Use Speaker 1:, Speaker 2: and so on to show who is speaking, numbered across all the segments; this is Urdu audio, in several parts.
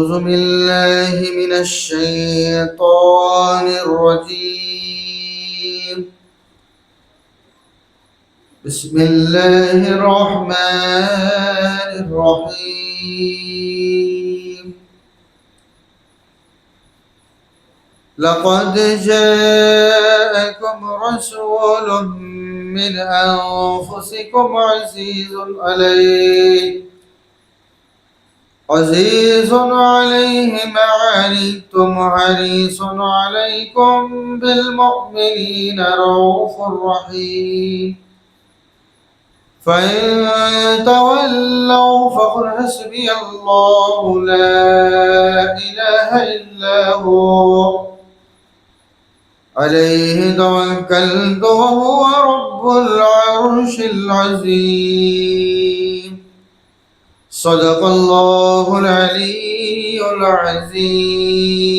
Speaker 1: أعوذ بالله من الشيطان الرجيم. بسم الله الرحمن الرحيم. لقد جاءكم رسول من أنفسكم عزيز عليه ما عنتم حريص عليكم بالمؤمنين رؤوف رحيم. فإن تولوا فقل حسبي الله لا إله إلا هو عليه توكلت وهو رب العرش العظيم. صدق الله العلي العظيم.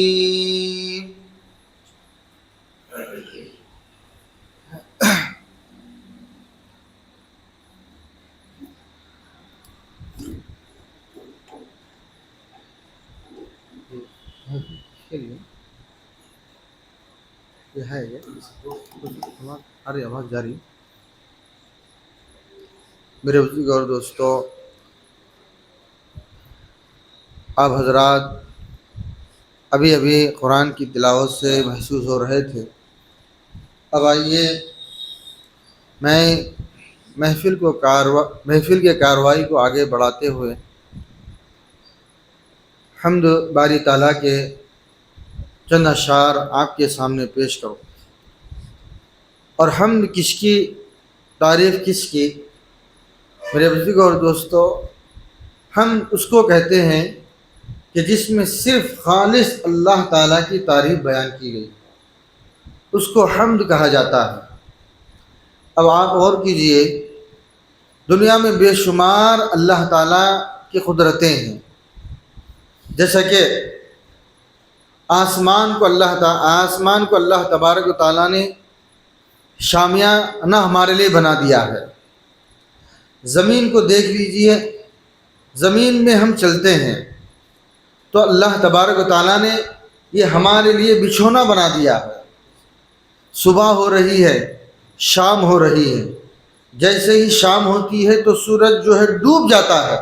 Speaker 1: یہ ہے آواز جاری. میرے بزرگ اور دوستو، آپ حضرات ابھی قرآن کی تلاوت سے محسوس ہو رہے تھے. اب آئیے میں محفل کے کارروائی کو آگے بڑھاتے ہوئے حمد باری تعالیٰ کے چند اشعار آپ کے سامنے پیش کروں. اور حمد کس کی، تعریف کس کی؟ میرے بزرگ اور دوستو، حمد اس کو کہتے ہیں کہ جس میں صرف خالص اللہ تعالیٰ کی تعریف بیان کی گئی، اس کو حمد کہا جاتا ہے. اب آپ غور کیجئے، دنیا میں بے شمار اللہ تعالیٰ کی قدرتیں ہیں. جیسا کہ آسمان کو اللہ تبارک و تعالیٰ نے شامیانہ ہمارے لیے بنا دیا ہے. زمین کو دیکھ لیجئے، زمین میں ہم چلتے ہیں تو اللہ تبارک و تعالیٰ نے یہ ہمارے لیے بچھونا بنا دیا ہے. صبح ہو رہی ہے، شام ہو رہی ہے. جیسے ہی شام ہوتی ہے تو سورج جو ہے ڈوب جاتا ہے،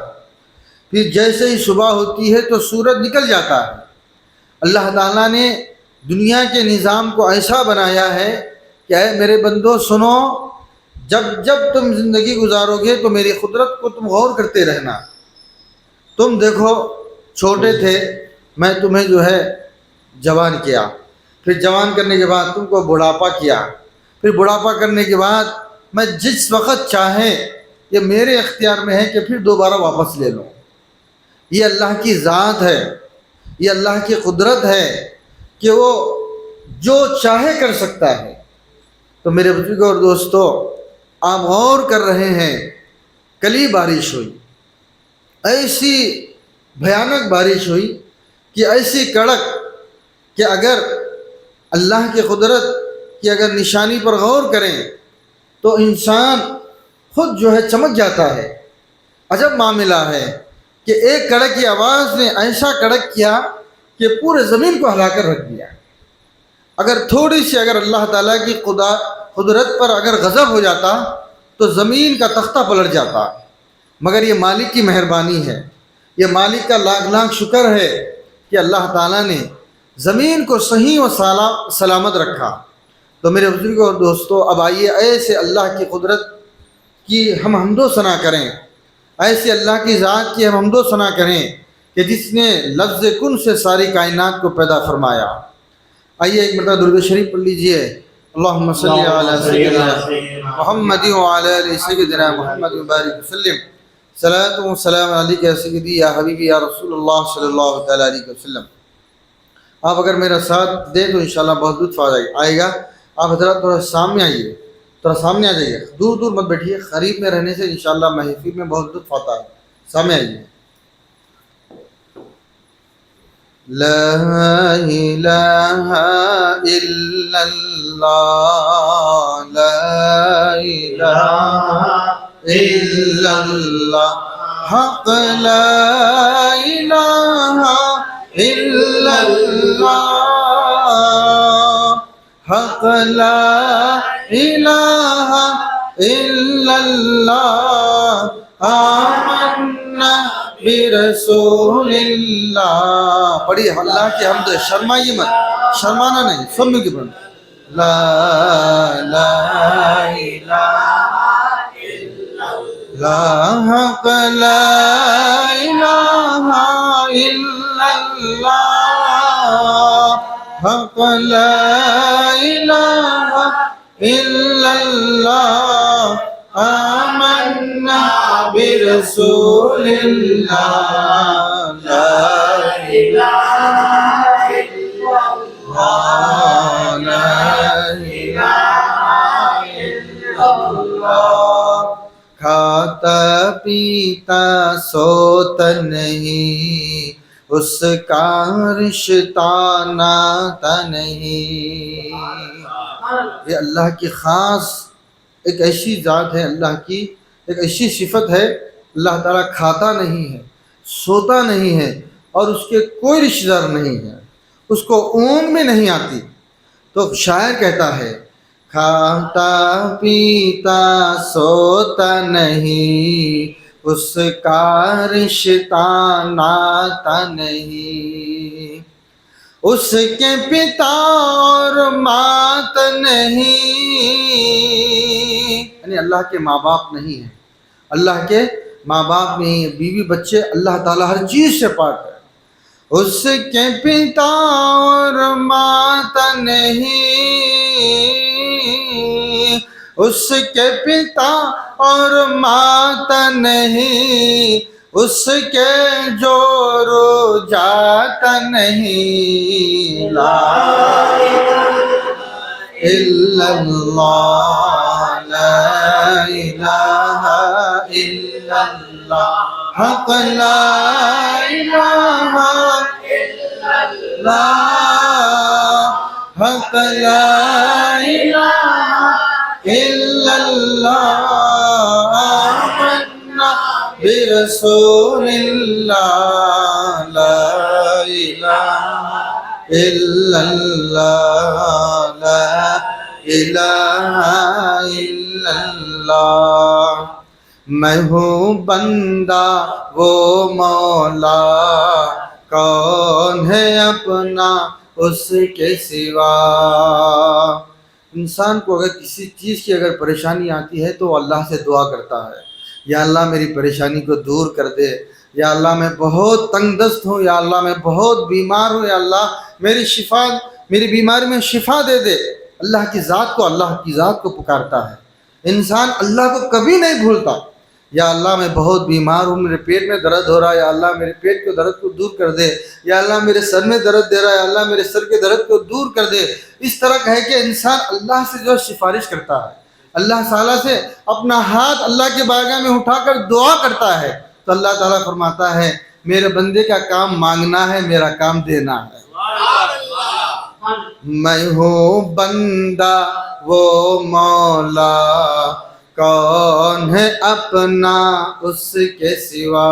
Speaker 1: پھر جیسے ہی صبح ہوتی ہے تو سورج نکل جاتا ہے. اللہ تعالیٰ نے دنیا کے نظام کو ایسا بنایا ہے کہ اے میرے بندو سنو، جب تم زندگی گزارو گے تو میری قدرت کو تم غور کرتے رہنا. تم دیکھو، چھوٹے تھے، میں تمہیں جو ہے جوان کیا، پھر جوان کرنے کے بعد تم کو بڑھاپا کیا، پھر بڑھاپا کرنے کے بعد میں جس وقت چاہیں یہ میرے اختیار میں ہے کہ پھر دوبارہ واپس لے لوں. یہ اللہ کی ذات ہے، یہ اللہ کی قدرت ہے کہ وہ جو چاہے کر سکتا ہے. تو میرے بزرگوں اور دوستو، آپ غور کر رہے ہیں، کلی بارش ہوئی، ایسی بھیانک بارش ہوئی کہ ایسی کڑک کہ اگر اللہ کی قدرت کی اگر نشانی پر غور کریں تو انسان خود جو ہے چمک جاتا ہے. عجب معاملہ ہے کہ ایک کڑک کی آواز نے ایسا کڑک کیا کہ پورے زمین کو ہلا کر رکھ دیا. اگر تھوڑی سی اللہ تعالیٰ کی قدرت پر اگر غضب ہو جاتا تو زمین کا تختہ پلٹ جاتا. مگر یہ مالک کی مہربانی ہے، یہ مالک کا لاکھ شکر ہے کہ اللہ تعالیٰ نے زمین کو صحیح و سلامت رکھا. تو میرے بزرگوں اور دوستو، اب آئیے ایسے اللہ کی قدرت کی ہم حمد و ثنا کریں، ایسے اللہ کی ذات کی ہم حمد و ثنا کریں کہ جس نے لفظ کن سے ساری کائنات کو پیدا فرمایا. آئیے ایک مرتبہ درود شریف پڑھ لیجئے. اللہم صلی علی سیدنا محمد وعلی آل سیدنا محمد وبارک وسلم. صلاۃ و سلام علیک یا سیدی یا حبیبی یا رسول اللہ صلی اللہ تعالیٰ علیہ وسلم. آپ اگر میرا ساتھ دیں تو انشاءاللہ بہت لطف آئے گا. آپ حضرات تھوڑا سامنے آئیے، تھوڑا سامنے آ جائیے، دور مت بیٹھیے. قریب میں رہنے سے انشاءاللہ محفل میں بہت لطف آتا ہے. سامنے آئیے. لا الہ الا اللہ، لا الہ الا اللہ، حق لا الہ حق لا الہ الا اللہ آمنا برسول اللہ. پڑھیے اللہ کی حمد، شرمائیے مت، شرمانا نہیں، سب مل کے پڑھنا. لا لا الہ لا حق لا الہ الا اللہ حق لا الہ الا اللہ آمنا برسول اللہ لا الہ الا اللہ لا الہ الا اللہ. کھاتا پیتا سوتا نہیں، اس کا رشتہ ناتا نہیں. یہ اللہ کی خاص ایک ایسی ذات ہے، اللہ کی ایک ایسی صفت ہے. اللہ تعالیٰ کھاتا نہیں ہے، سوتا نہیں ہے، اور اس کے کوئی رشتہ دار نہیں ہے، اس کو اونگ میں نہیں آتی. تو شاعر کہتا ہے کھاتا پیتا سوتا نہیں، اس کا رشتہ ناتا نہیں. اس کے پتا اور مات نہیں، یعنی اللہ کے ماں باپ نہیں ہیں، اللہ کے ماں باپ نہیں ہیں، بیوی بچے، اللہ تعالیٰ ہر چیز سے پاک ہے. اس کے پتا اور مات نہیں، اس کے پتا اور مات نہیں، اس کے جور جات نہیں. لا الا اللہ لا الہ الا اللہ حق لا الہ الا اللہ حق لا الہ الا اللہ آمنا برسول اللہ لا الہ الا اللہ لا الہ الا اللہ. میں ہوں بندہ وہ مولا، کون ہے اپنا اس کے سوا. انسان کو اگر کسی چیز کی اگر پریشانی آتی ہے تو وہ اللہ سے دعا کرتا ہے، یا اللہ میری پریشانی کو دور کر دے، یا اللہ میں بہت تنگ دست ہوں، یا اللہ میں بہت بیمار ہوں، یا اللہ میری بیماری میں شفا دے دے. اللہ کی ذات کو پکارتا ہے. انسان اللہ کو کبھی نہیں بھولتا. یا اللہ میں بہت بیمار ہوں، میرے پیٹ میں درد ہو رہا ہے، یا اللہ میرے پیٹ کے درد کو دور کر دے. یا اللہ میرے سر میں درد دے رہا ہے، یا اللہ میرے سر کے درد کو دور کر دے. اس طرح کہہ کے انسان اللہ سے جو سفارش کرتا ہے، اللہ تعالیٰ سے اپنا ہاتھ اللہ کے بارگاہ میں اٹھا کر دعا کرتا ہے، تو اللہ تعالیٰ فرماتا ہے میرے بندے کا کام مانگنا ہے، میرا کام دینا ہے. میں ہوں بندہ وہ مولا، کون ہے اپنا اس کے سوا.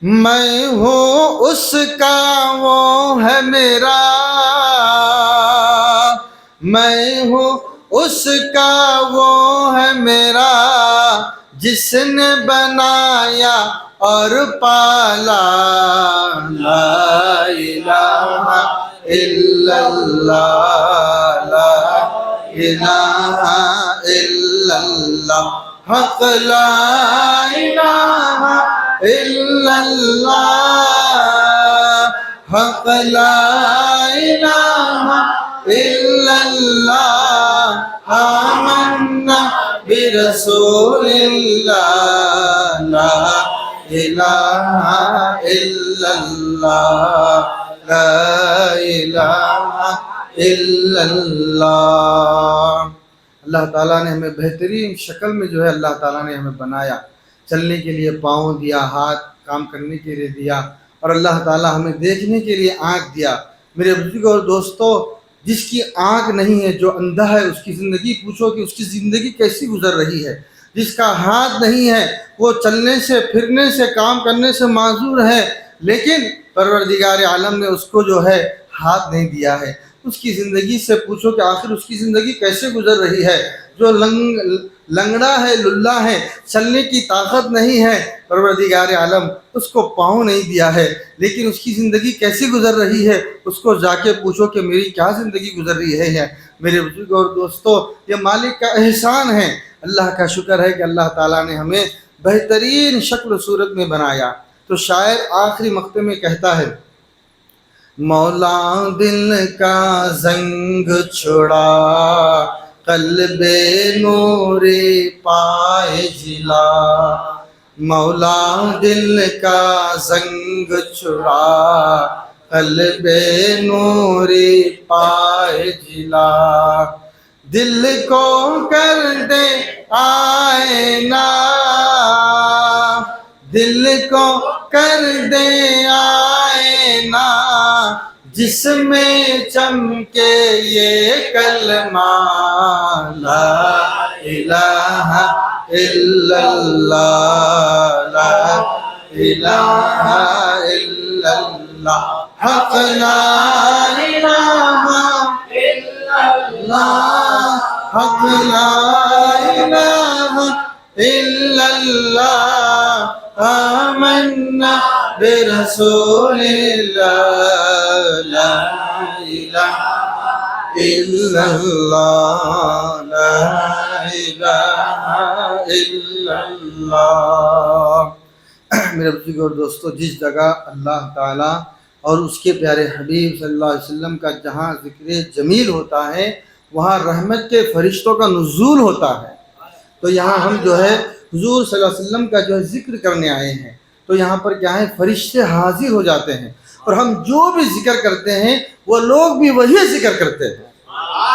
Speaker 1: میں ہوں اس کا وہ ہے میرا، میں ہوں اس کا وہ ہے میرا، جس نے بنایا اور پالا. لا الہ الا اللہ لا الہ الا اللہ حق لا الہ الا اللہ حق لا الہ الا اللہ آمنا برسول اللہ لا الہ الا اللہ لا الہ الا اللہ. اللہ تعالیٰ نے ہمیں بہترین شکل میں جو ہے اللہ تعالیٰ نے ہمیں بنایا، چلنے کے لیے پاؤں دیا، ہاتھ کام کرنے کے لیے دیا، اور اللہ تعالیٰ ہمیں دیکھنے کے لیے آنکھ دیا. میرے بزرگوں اور دوستوں، جس کی آنکھ نہیں ہے، جو اندھا ہے، اس کی زندگی پوچھو کہ اس کی زندگی کیسی گزر رہی ہے. جس کا ہاتھ نہیں ہے، وہ چلنے سے پھرنے سے کام کرنے سے معذور ہے، لیکن پروردگار عالم نے اس کو جو ہے ہاتھ نہیں دیا ہے. اس کی زندگی سے پوچھو کہ آخر اس کی زندگی کیسے گزر رہی ہے، جو لنگڑا ہے، للا ہے، چلنے کی طاقت نہیں ہے، پروردگار عالم اس کو پاؤں نہیں دیا ہے، لیکن اس کی زندگی کیسی گزر رہی ہے اس کو جا کے پوچھو کہ میری کیا زندگی گزر رہی ہے۔ میرے بزرگ اور دوستو، یہ مالک کا احسان ہے، اللہ کا شکر ہے کہ اللہ تعالیٰ نے ہمیں بہترین شکل و صورت میں بنایا۔ تو شاعر آخری مقطع میں کہتا ہے، مولا دل کا زنگ چھڑا، قلب نور پائے جلا، مولا دل کا زنگ چھڑا، قلب نور پائے جلا، دل کو کر دے آئینہ، دل کو کر دے آئینہ، جس میں چمکے یہ کلمہ، لا الہ الا اللہ، لا الہ الا اللہ، حق لا الہ الا اللہ، حق لا الہ الا اللہ، آمنا برسول اللہ، لا الہ الا اللہ، لا الہ الا اللہ۔ میرے بزرگ اور دوستو، جس جگہ اللہ تعالیٰ اور اس کے پیارے حبیب صلی اللہ علیہ وسلم کا جہاں ذکر جمیل ہوتا ہے، وہاں رحمت کے فرشتوں کا نزول ہوتا ہے۔ تو یہاں ہم جو ہے حضور صلی اللہ علیہ وسلم کا جو ہے ذکر کرنے آئے ہیں، تو یہاں پر کیا ہے، فرشتے حاضر ہو جاتے ہیں، اور ہم جو بھی ذکر کرتے ہیں وہ لوگ بھی وہی ذکر کرتے ہیں۔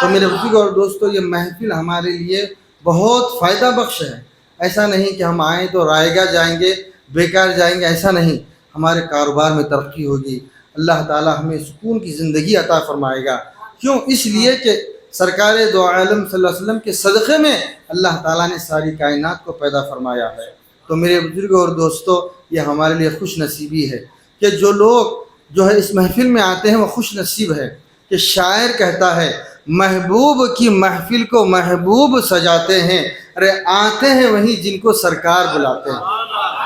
Speaker 1: تو میرے بزرگ اور دوستو، یہ محفل ہمارے لیے بہت فائدہ بخش ہے۔ ایسا نہیں کہ ہم آئیں تو رائے گاہ جائیں گے، بیکار جائیں گے، ایسا نہیں۔ ہمارے کاروبار میں ترقی ہوگی، اللہ تعالیٰ ہمیں سکون کی زندگی عطا فرمائے گا۔ کیوں؟ اس لیے کہ سرکار دو عالم صلی اللہ علیہ وسلم کے صدقے میں اللہ تعالیٰ نے ساری کائنات کو پیدا فرمایا ہے۔ تو میرے بزرگ اور دوستو، یہ ہمارے لیے خوش نصیبی ہے کہ جو لوگ جو ہے اس محفل میں آتے ہیں وہ خوش نصیب ہے۔ کہ شاعر کہتا ہے، محبوب کی محفل کو محبوب سجاتے ہیں، ارے آتے ہیں وہیں جن کو سرکار بلاتے ہیں۔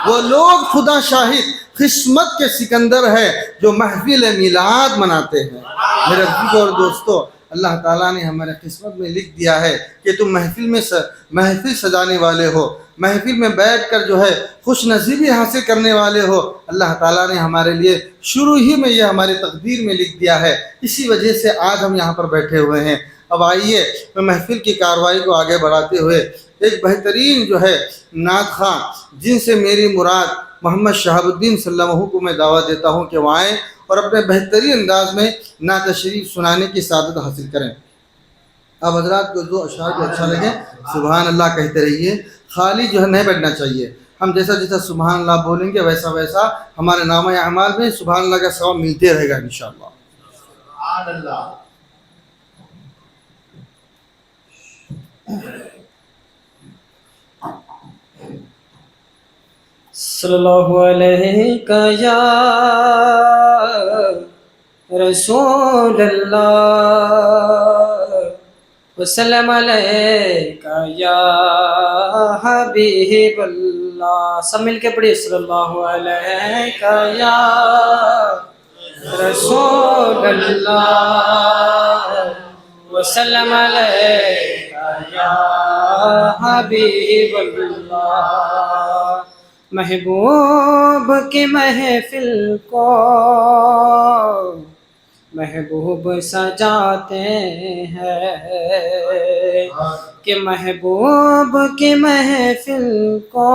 Speaker 1: وہ لوگ خدا شاہد قسمت کے سکندر ہے جو محفل میلاد مناتے ہیں۔ میرے بزرگ اور دوستو، اللہ تعالیٰ نے ہمارے قسمت میں لکھ دیا ہے کہ تم محفل سجانے والے ہو، محفل میں بیٹھ کر جو ہے خوش نصیبی حاصل کرنے والے ہو۔ اللہ تعالیٰ نے ہمارے لیے شروع ہی میں یہ ہماری تقدیر میں لکھ دیا ہے، اسی وجہ سے آج ہم یہاں پر بیٹھے ہوئے ہیں۔ اب آئیے میں محفل کی کارروائی کو آگے بڑھاتے ہوئے ایک بہترین جو ہے نعت خواں جن سے میری مراد محمد شہاب الدین صلی اللہ علیہ وسلم کو میں دعوت دیتا ہوں کہ وہ آئیں اور اپنے بہترین انداز میں نعت شریف سنانے کی سعادت حاصل کریں۔ اب حضرات کو جو اشعار کو اچھا لگے سبحان اللہ کہتے رہیے، خالی جو ہے نہیں بیٹھنا چاہیے۔ ہم جیسا جیسا سبحان اللہ بولیں گے ویسا ویسا ہمارے نامہ اعمال میں سبحان اللہ کا ثواب ملتے رہے گا انشاءاللہ۔ سبحان اللہ۔
Speaker 2: صلی اللہ علیہ یا رسول اللہ، وسلم علیہ یا حبیب اللہ۔ سب مل کے پڑھیے، صلی اللہ علیہ یا رسول اللہ، وسلم علیہ یا حبیب اللہ۔ محبوب کی محفل کو محبوب سجاتے ہیں، کہ محبوب کی محفل کو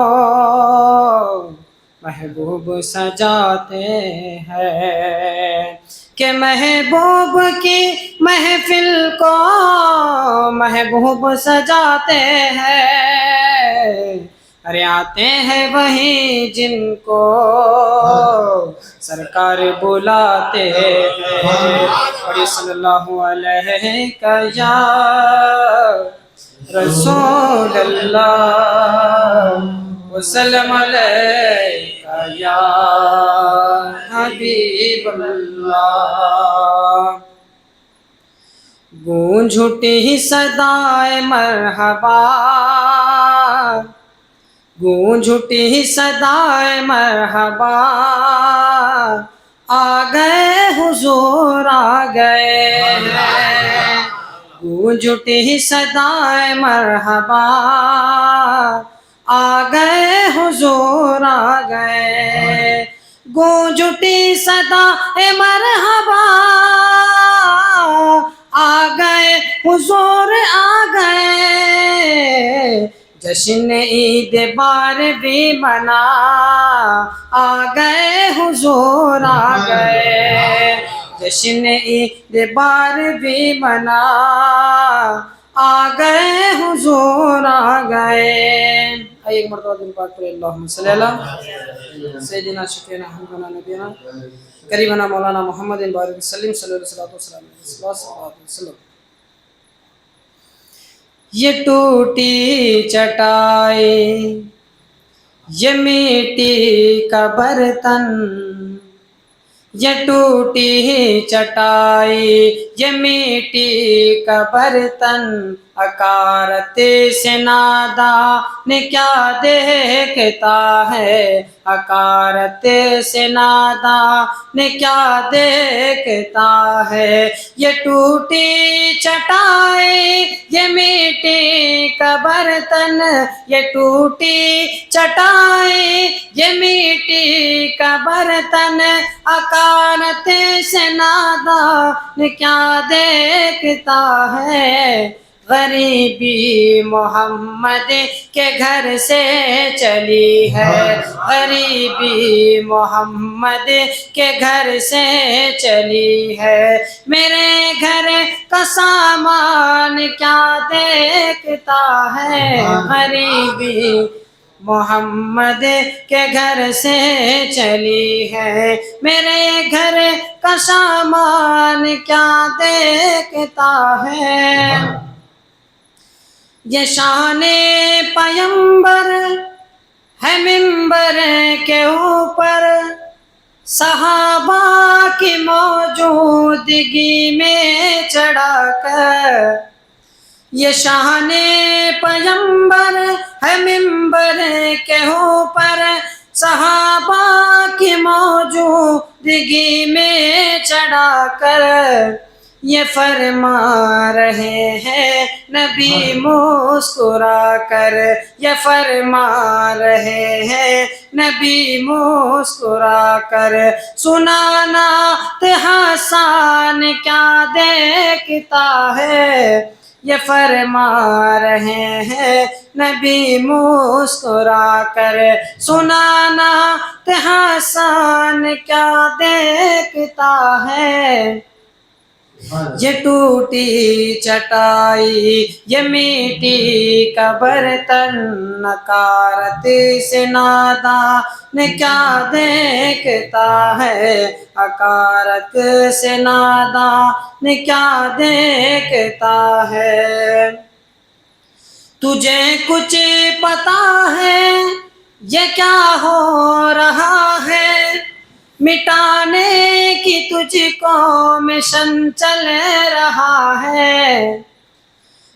Speaker 2: محبوب سجاتے ہیں، کہ محبوب کی محفل کو محبوب سجاتے ہیں، ارے آتے ہیں وہیں جن کو سرکار بلاتے ہیں۔ اور صلی اللہ علیہ یا رسول اللہ، وسلم علیہ یا حبیب اللہ۔ گونج اٹھی صدائے مرحبا، گونج اٹھی صدائے مرحبا، آ گئے حضور آ گئے، گونج اٹھی صدائے مرحبا، آ گئے حضور آ گئے، گونج اٹھی صدائے مرحبا، آ گئے حضور آ گئے، جشن عید بار بھی منا، آ گئے حضور آ گئے، جشن عید بار بھی منا، آ گئے حضور آ گئے۔ ایک مرتبہ دل پاک پر اللہم صلی اللہ سیدنا شفیعنا حبیبنا نبینا قریبنا مولانا محمد بارک وسلم صلی اللہ علیہ وسلم۔ یہ ٹوٹی چٹائی، یہ مٹی کا برتن، یہ ٹوٹی چٹائی، یہ مٹی کا برتن، حقارت سے نادان کیا دیکھتا ہے، حقارت سے نادان کیا دیکھتا ہے، یہ ٹوٹی چٹائی، یہ مٹی کا برتن، یہ ٹوٹی چٹائی، یہ مٹی کا برتن، حقارت سے نادان کیا دیکھتا ہے، غریبی محمد کے گھر سے چلی ہے، غریبی محمد کے گھر سے چلی ہے، میرے گھر کا سامان کیا دیکھتا ہے، غریبی محمد کے گھر سے چلی ہے، میرے گھر کا سامان کیا دیکھتا ہے، یہ شان پیمبر ہے منبر کے اوپر، صحابہ کی موجودگی میں چڑھا کر، یہ شان پیمبر ہے منبر کے اوپر، صحابہ کی موجودگی میں چڑھا کر، یہ فرما رہے ہیں نبی مسکرا کر، یہ فرما رہے ہیں نبی مسکرا کر، سنانا حسان کیا دیکھتا ہے، یہ فرما رہے ہیں نبی مسکرا کر، سنانا حسان کیا دیکھتا ہے، یہ ٹوٹی چٹائی، یہ مٹی کا برتن، نکارت سے نادان کیا دیکھتا ہے، حقارت سے نادان کیا دیکھتا ہے، تجھے کچھ پتا ہے یہ کیا ہو رہا ہے، مٹانے کی تجھ کو مشن چل رہا ہے،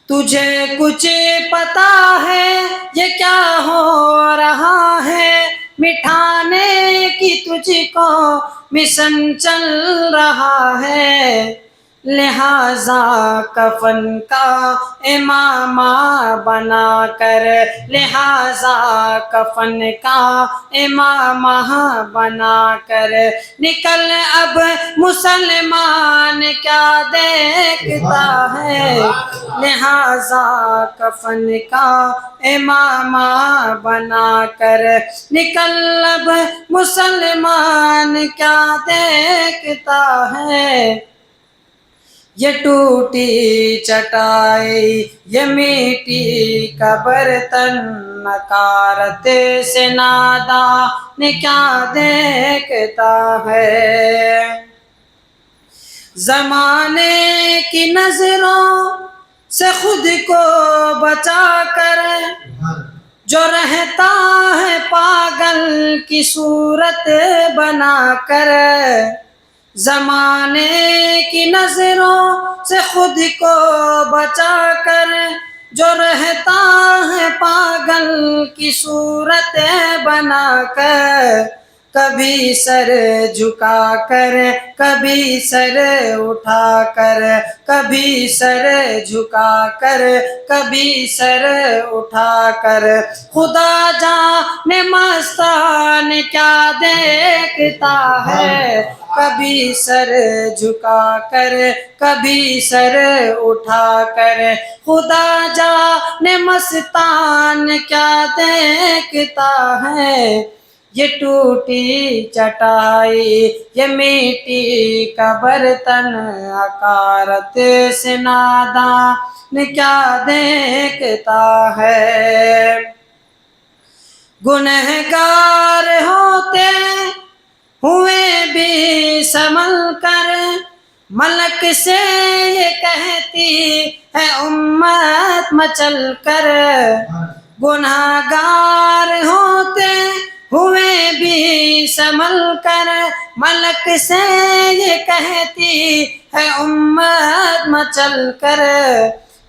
Speaker 2: تجھے کچھ پتا ہے یہ کیا ہو رہا ہے، مٹانے کی تجھ کو مشن چل رہا ہے، لہذا کفن کا امامہ بنا کر، لہذا کفن کا امامہ بنا کر، نکل اب مسلمان کیا دیکھتا ہے، لہذا کفن کا امامہ بنا کر، نکل اب مسلمان کیا دیکھتا ہے، یہ ٹوٹی چٹائی، یہ مٹی کا برتن، نکارت سے نادان کیا دیکھتا ہے، زمانے کی نظروں سے خود کو بچا کر، جو رہتا ہے پاگل کی صورت بنا کر، زمانے کی نظروں سے خود کو بچا کر جو رہتا ہے پاگل کی صورت بنا کر، کبھی سر جھکا کر کبھی سر اٹھا کر، کبھی سر جھکا کر کبھی سر اٹھا کر، خدا جانے مستان کیا دیکھتا ہے، کبھی سر جھکا کر کبھی سر اٹھا کر، خدا جانے مستان کیا دیکھتا ہے، یہ ٹوٹی چٹائی یہ مٹی کا برتن حقارت سے نادان کیا دیکھتا ہے، گنہگار ہوتے ہوئے بھی سنبھل کر ملک سے یہ کہتی ہے امت مچل کر، گنہگار ہوتے ہوئے بھی سنبھل کر ملک سے یہ کہتی ہے امت مچل کر،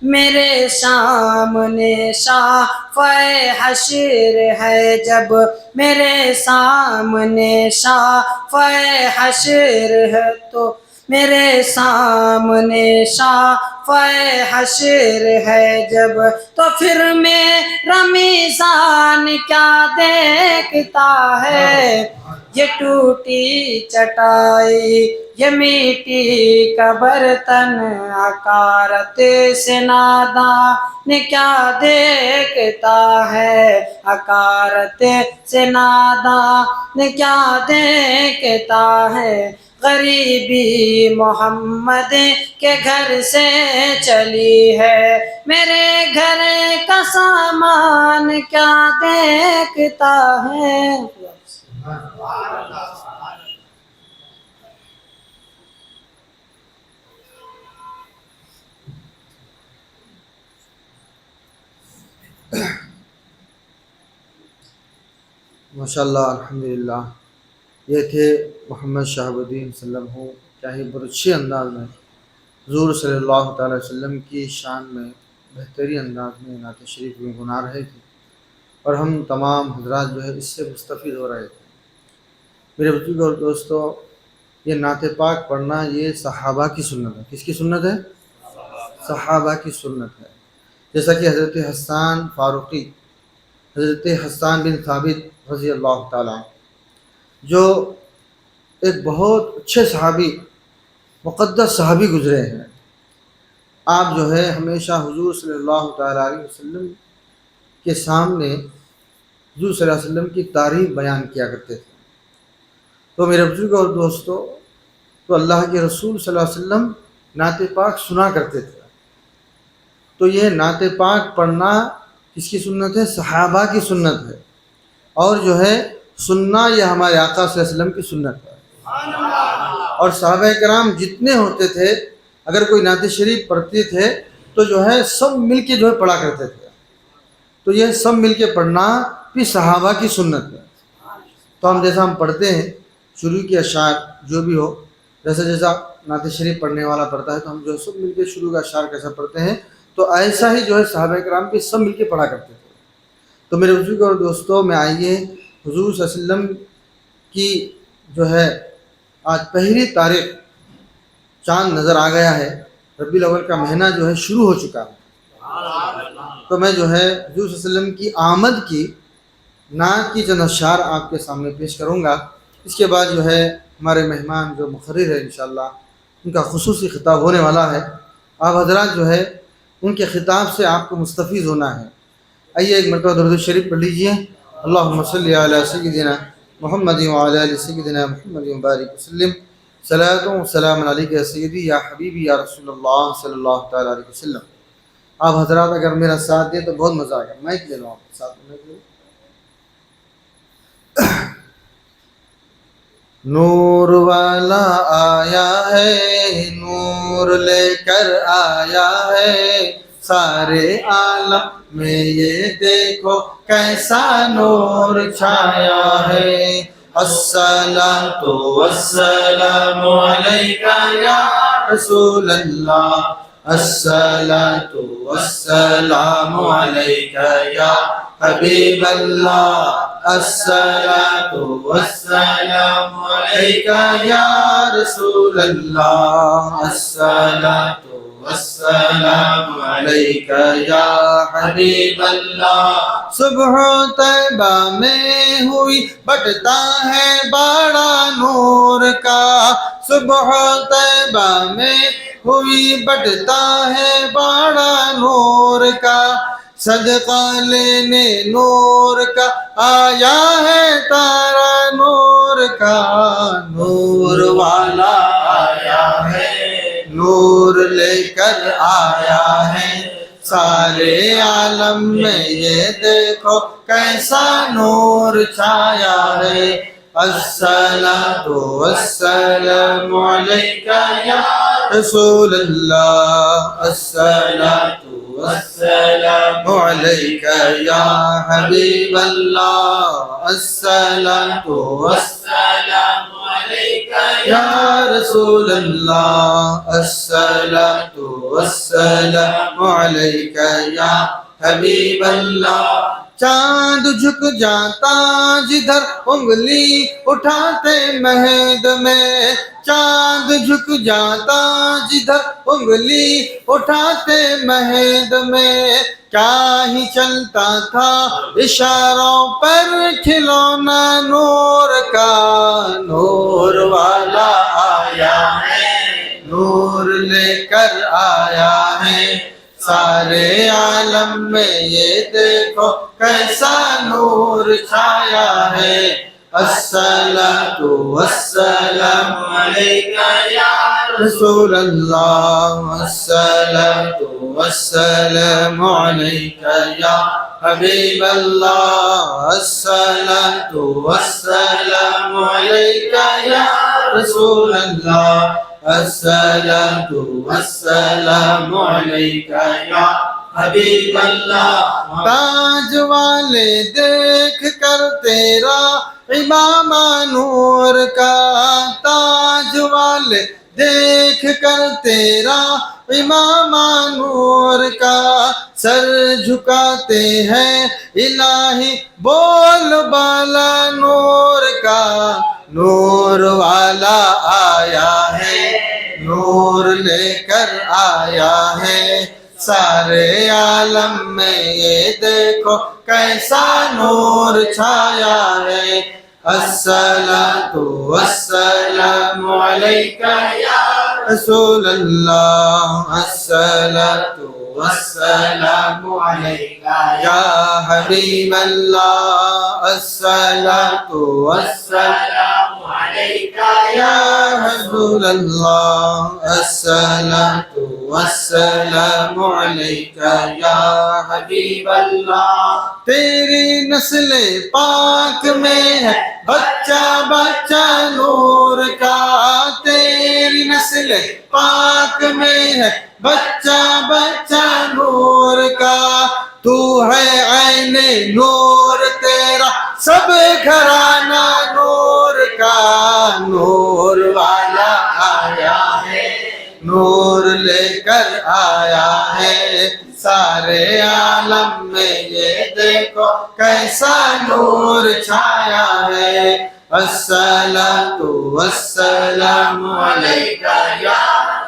Speaker 2: میرے سامنے شافع حشر ہے جب، میرے سامنے شافع حشر ہے تو، میرے سامنے شافع حشر ہے جب، تو پھر میرا میزان کیا دیکھتا ہے، یہ ٹوٹی چٹائی یہ مٹی کا برتن حقارت سے نادان کیا دیکھتا ہے، حقارت سے نادان کیا دیکھتا ہے، غریبی محمد کے گھر سے چلی ہے، میرے گھر کا سامان کیا دیکھتا ہے۔
Speaker 1: ماشاءاللہ الحمدللہ، یہ تھے محمد شہاب الدین صلی اللہ علیہ وسلم، کیا ہی بہت اچھے انداز میں حضور صلی اللہ تعالی وسلم کی شان میں بہترین انداز میں نعت شریف میں گنا رہے تھے، اور ہم تمام حضرات جو ہے اس سے مستفید ہو رہے تھے۔ میرے بزرگ اور دوستو، یہ نعت پاک پڑھنا یہ صحابہ کی سنت ہے۔ کس کی سنت ہے؟ صحابہ کی سنت ہے۔ جیسا کہ حضرت حسان فاروقی، حضرت حسان بن ثابت رضی اللہ تعالیٰ عنہ، جو ایک بہت اچھے صحابی، مقدس صحابی گزرے ہیں، آپ جو ہے ہمیشہ حضور صلی اللہ تعالیٰ علیہ وسلم کے سامنے حضور صلی اللہ علیہ وسلم کی تعریف بیان کیا کرتے تھے۔ تو میرے بزرگ اور دوستو، تو اللہ کے رسول صلی اللہ علیہ وسلم نعت پاک سنا کرتے تھے۔ تو یہ نعت پاک پڑھنا کس کی سنت ہے؟ صحابہ کی سنت ہے، اور جو ہے سننا یہ ہمارے آقا صلی اللہ علیہ وسلم کی سنت ہے۔ اور صحابہ کرام جتنے ہوتے تھے، اگر کوئی نعت شریف پڑھتے تھے تو جو ہے سب مل کے جو ہے پڑھا کرتے تھے۔ تو یہ سب مل کے پڑھنا بھی صحابہ کی سنت ہے۔ تو ہم جیسا ہم پڑھتے ہیں شروع کے اشعار جو بھی ہو، جیسا نعت شریف پڑھنے والا پڑھتا ہے تو ہم جو ہے سب مل کے شروع کا اشعار کیسا پڑھتے ہیں، تو ایسا ہی جو ہے صحابہ کرام بھی سب مل کے پڑھا کرتے تھے۔ تو میرے بزرگ اور دوستوں، میں آئیے حضور صلی اللہ علیہ وسلم کی جو ہے آج پہلی تاریخ چاند نظر آ گیا ہے، ربیع الاول کا مہینہ جو ہے شروع ہو چکا ہے۔ تو میں جو ہے حضور صلی اللہ علیہ وسلم کی آمد کی نعت کی چند اشعار آپ کے سامنے پیش کروں گا۔ اس کے بعد جو ہے ہمارے مہمان جو مقرر ہے انشاءاللہ ان کا خصوصی خطاب ہونے والا ہے۔ آپ حضرات جو ہے ان کے خطاب سے آپ کو مستفید ہونا ہے۔ آئیے ایک مرتبہ درود شریف پڑھ لیجئے۔ اللہم صلی علی سیدنا محمد وعلی آل سیدنا محمد وبارک وسلم، صلاۃ و سلام علیک یا سیدی یا حبیبی یا رسول اللہ صلی اللہ تعالیٰ علیہ وسلم۔ آپ حضرات اگر میرا ساتھ دیں تو بہت مزہ آئے گا۔ مائک لے لو آپ ساتھ میں۔ نور والا آیا ہے، نور لے کر آیا ہے، سارے عالم میں یہ دیکھو کیسا نور چھایا ہے، الصلاة والسلام عليك يا رسول الله الصلاة والسلام عليك يا حبيب الله الصلاة والسلام عليك يا رسول الله الصلاة والسلام عليك يا حبيب الله صبح طیبہ میں ہوئی بٹتا ہے باڑا نور کا صبح طیبہ میں ہوئی بٹتا ہے باڑا نور کا صدقہ لینے نور کا آیا ہے تارا نور کا نور والا آیا ہے نور لے کر آیا ہے سارے عالم میں یہ دیکھو کیسا نور چھایا ہے الصلاة والسلام عليك يا رسول الله الصلاة والسلام عليك يا حبيب الله الصلاة والسلام عليك يا رسول الله الصلاة والسلام عليك يا حبيب الله چاند جھک جاتا جدھر انگلی اٹھاتے مہد میں چاند جھک جاتا جدھر انگلی اٹھاتے مہد میں کیا ہی چلتا تھا اشاروں پر کھلونا نور کا نور والا آیا ہے نور لے کر آیا ہے سارے عالم میں یہ دیکھو کیسا نور چھایا ہے الصلاة والسلام عليك يا رسول الله الصلاة والسلام عليك يا حبيب الله الصلاة والسلام عليك يا رسول الله الصلاة والسلام عليك يا حبیب اللہ تاج والے دیکھ کر تیرا امامہ نور کا تاج والے دیکھ کر تیرا امامہ نور کا سر جھکاتے ہیں الہی بول بالا نور کا نور والا آیا ہے نور لے کر آیا ہے سارے عالم میں یہ دیکھو کیسا نور چھایا ہے الصلاة والسلام عليك يا رسول الله الصلاة والسلام عليك يا حبيب الله الصلاة والسلام عليك يا رسول الله الصلاة والسلام عليك يا حبيب الله تیری نسل پاک میں ہے بچہ بچہ نور کا تیری نسل پاک میں ہے بچہ بچہ نور کا تو ہے عین نور تیرا سب گھرانہ نور کا نور والا آیا ہے نور لے کر آیا ہے سارے عالم میں یہ دیکھو کیسا نور چھایا ہے الصلاة والسلام عليك يا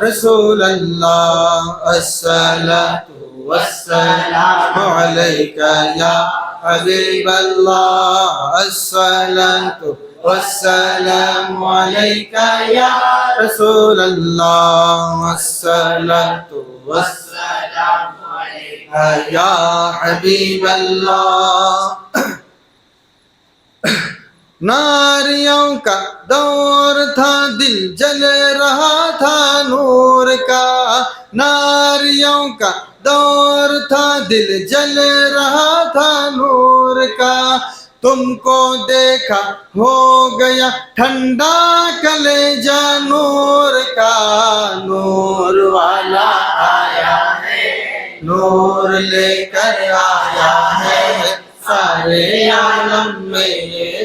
Speaker 1: رسول الله الصلاة والسلام عليك يا حبيب الله الصلاة والسلام عليك يا رسول الله الصلاة والسلام عليك يا حبيب الله ناریوں کا دور تھا دل جل رہا تھا نور کا ناریوں کا دور تھا دل جل رہا تھا نور کا تم کو دیکھا ہو گیا ٹھنڈا کلیجہ نور کا نور والا آیا ہے نور لے کر آیا ہے سارے عالم میں یہ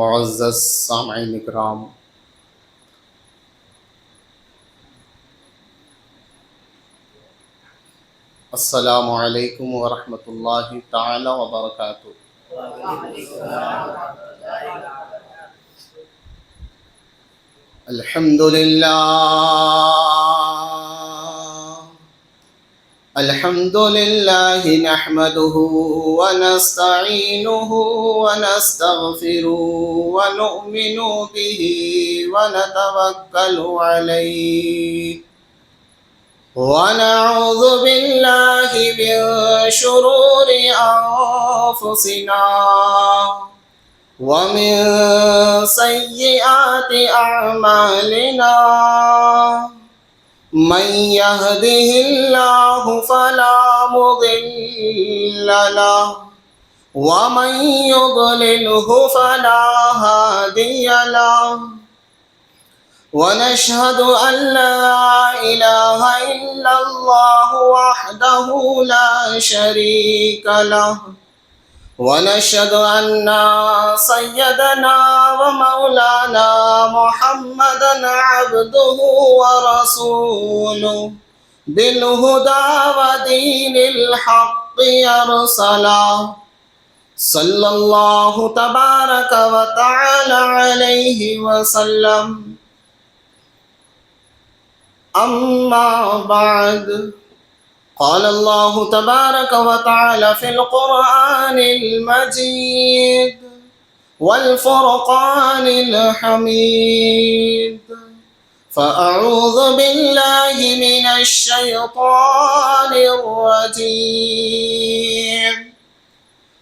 Speaker 3: معزز سامعین اکرام، السلام علیکم ورحمۃ اللہ تعالی وبرکاتہ۔ الحمد للہ نحمده ونستعینه ونستغفره ونؤمن به ونتوکل علیہ ونعوذ باللہ من شرور انفسنا ومن سیئات اعمالنا، من يهده الله فلا مضل له ومن يضلله فلا هادي له، ونشهد أن لا إله إلا الله وحده لا شريك له، ونشهد أن سيدنا ومولانا محمدا عبده ورسوله بالهدى ودين الحق يرسله، صلى الله تبارك وتعالى عليه وسلم، أما بعد، قال الله تبارك وتعالى في القرآن المجيد والفرقان الحميد، فأعوذ بالله من الشيطان الرجيم،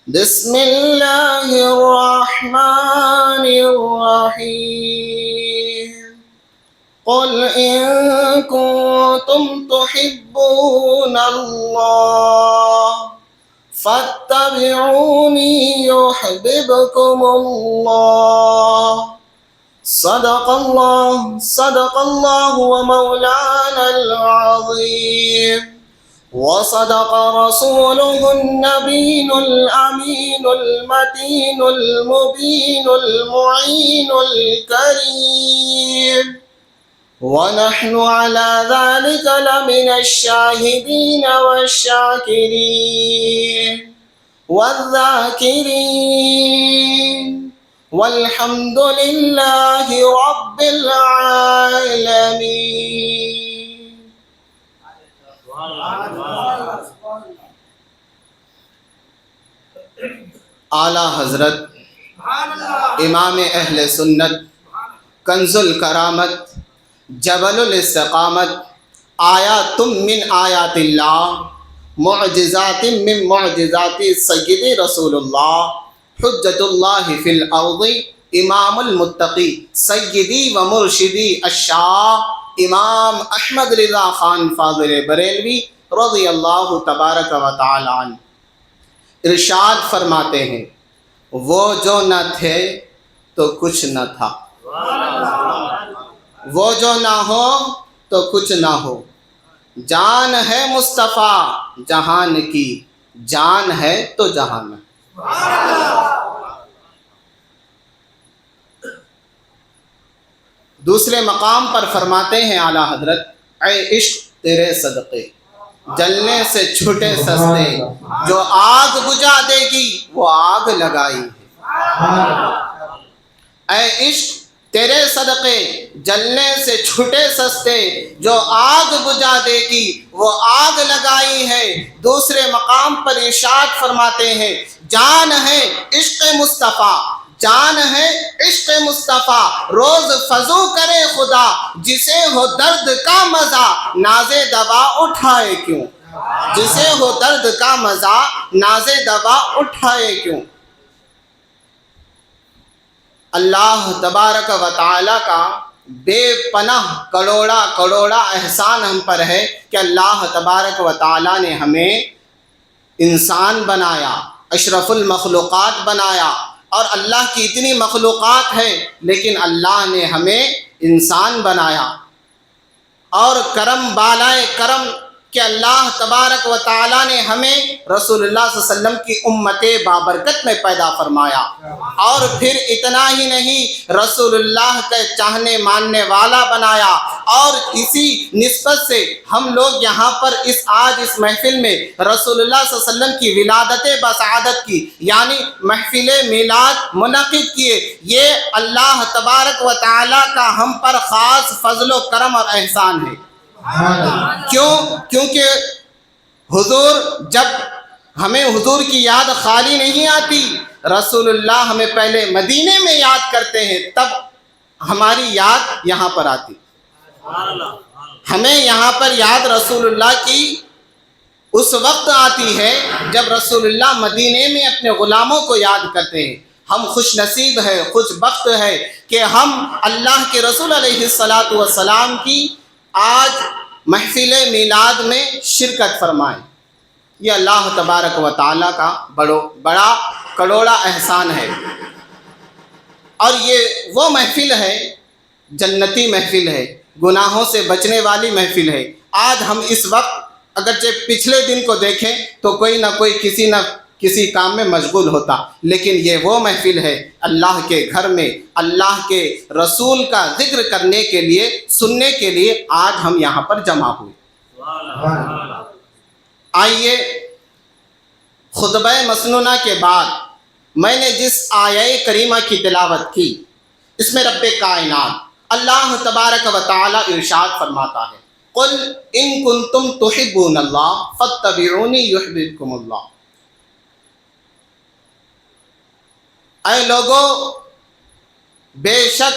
Speaker 3: بسم الله الرحمن الرحيم، قل إن كنتم تحبون الله فاتبعوني يحببكم الله، صدق الله ومولانا العظيم، وصدق رسوله النبي الأمين المتين المبين المعين الكريم، ونحن على ذلك لمن الشاهدين والشاكرين والذاكرين، والحمد لله رب العالمين۔ اعلیٰ حضرت امام اہل سنت، کنز الکرامت، جبل الاستقامت، آیات من آیات اللہ، معجزات من معجزات سید رسول اللہ، حجت اللہ فی الارض، امام المتقی، سیدی و مرشدی الشاہ امام احمد رضا خان فاضل بریلوی رضی اللہ تبارک و تعالی عنہ ارشاد فرماتے ہیں، وہ جو نہ تھے تو کچھ نہ تھا، وہ جو نہ ہو تو کچھ نہ ہو، جان ہے مصطفیٰ جہان کی، جان ہے تو جہان ہے۔ دوسرے مقام پر فرماتے ہیں اعلیٰ حضرت، اے عشق تیرے صدقے جلنے سے چھوٹے سستے، جو آگ بجھا دے گی وہ آگ لگائی ہے۔ اے عشق تیرے صدقے جلنے سے چھوٹے سستے، جو آگ بجھا دے گی وہ آگ لگائی ہے۔ دوسرے مقام پر ارشاد فرماتے ہیں، جان ہے عشق مصطفیٰ، جان ہے عشق مصطفیٰ، روز فضو کرے خدا، جسے ہو درد کا مزہ ناز دوا اٹھائے کیوں، جسے ہو درد کا مزہ ناز دوا اٹھائے کیوں۔ اللہ تبارک و تعالی کا بے پناہ کروڑا احسان ہم پر ہے کہ اللہ تبارک و تعالی نے ہمیں انسان بنایا، اشرف المخلوقات بنایا، اور اللہ کی اتنی مخلوقات ہے لیکن اللہ نے ہمیں انسان بنایا، اور کرم بالائے کرم کہ اللہ تبارک و تعالیٰ نے ہمیں رسول اللہ صلی اللہ علیہ وسلم کی امت بابرکت میں پیدا فرمایا، اور پھر اتنا ہی نہیں، رسول اللہ کا چاہنے ماننے والا بنایا، اور اسی نسبت سے ہم لوگ یہاں پر آج اس محفل میں رسول اللہ صلی اللہ علیہ وسلم کی ولادت بسعادت کی یعنی محفل میلاد منعقد کیے۔ یہ اللہ تبارک و تعالیٰ کا ہم پر خاص فضل و کرم اور احسان ہے۔ کیونکہ حضور، جب ہمیں حضور کی یاد خالی نہیں آتی، رسول اللہ ہمیں پہلے مدینے میں یاد کرتے ہیں، تب ہماری یاد یہاں پر آتی۔ ہمیں یہاں پر یاد رسول اللہ کی اس وقت آتی ہے جب رسول اللہ مدینے میں اپنے غلاموں کو یاد کرتے ہیں۔ ہم خوش نصیب ہے، خوش بخت ہے کہ ہم اللہ کے رسول علیہ الصلاۃ والسلام کی آج محفل میلاد میں شرکت فرمائیں۔ یہ اللہ تبارک و تعالیٰ کا بڑا کروڑا احسان ہے، اور یہ وہ محفل ہے، جنتی محفل ہے، گناہوں سے بچنے والی محفل ہے۔ آج ہم اس وقت اگرچہ پچھلے دن کو دیکھیں تو کوئی نہ کوئی کسی کام میں مشغول ہوتا، لیکن یہ وہ محفل ہے اللہ کے گھر میں اللہ کے رسول کا ذکر کرنے کے لیے، سننے کے لیے آج ہم یہاں پر جمع ہوئے۔ آئیے، خطبہ مسنونہ کے بعد میں نے جس آیہ کریمہ کی تلاوت کی، اس میں رب کائنات اللہ تبارک و تعالی ارشاد فرماتا ہے، قل ان کنتم تحبون اللہ فاتبعونی یحببکم اللہ۔ اے لوگو، بے شک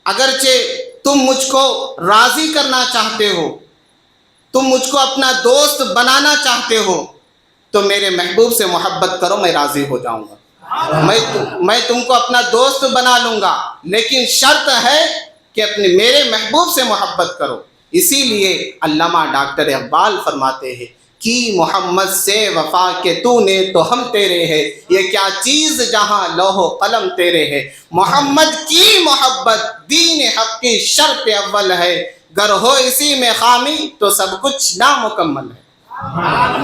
Speaker 3: اگرچہ تم مجھ کو راضی کرنا چاہتے ہو، تم مجھ کو اپنا دوست بنانا چاہتے ہو، تو میرے محبوب سے محبت کرو، میں راضی ہو جاؤں گا، میں تم کو اپنا دوست بنا لوں گا، لیکن شرط ہے کہ میرے محبوب سے محبت کرو۔ اسی لیے علامہ ڈاکٹر اقبال فرماتے ہیں، کی محمد سے وفا کے تو نے تو ہم تیرے ہے، یہ کیا چیز جہاں لوح و قلم تیرے ہے۔ محمد کی محبت دین حق کی شرط اول ہے، گر ہو اسی میں خامی تو سب کچھ نامکمل ہے۔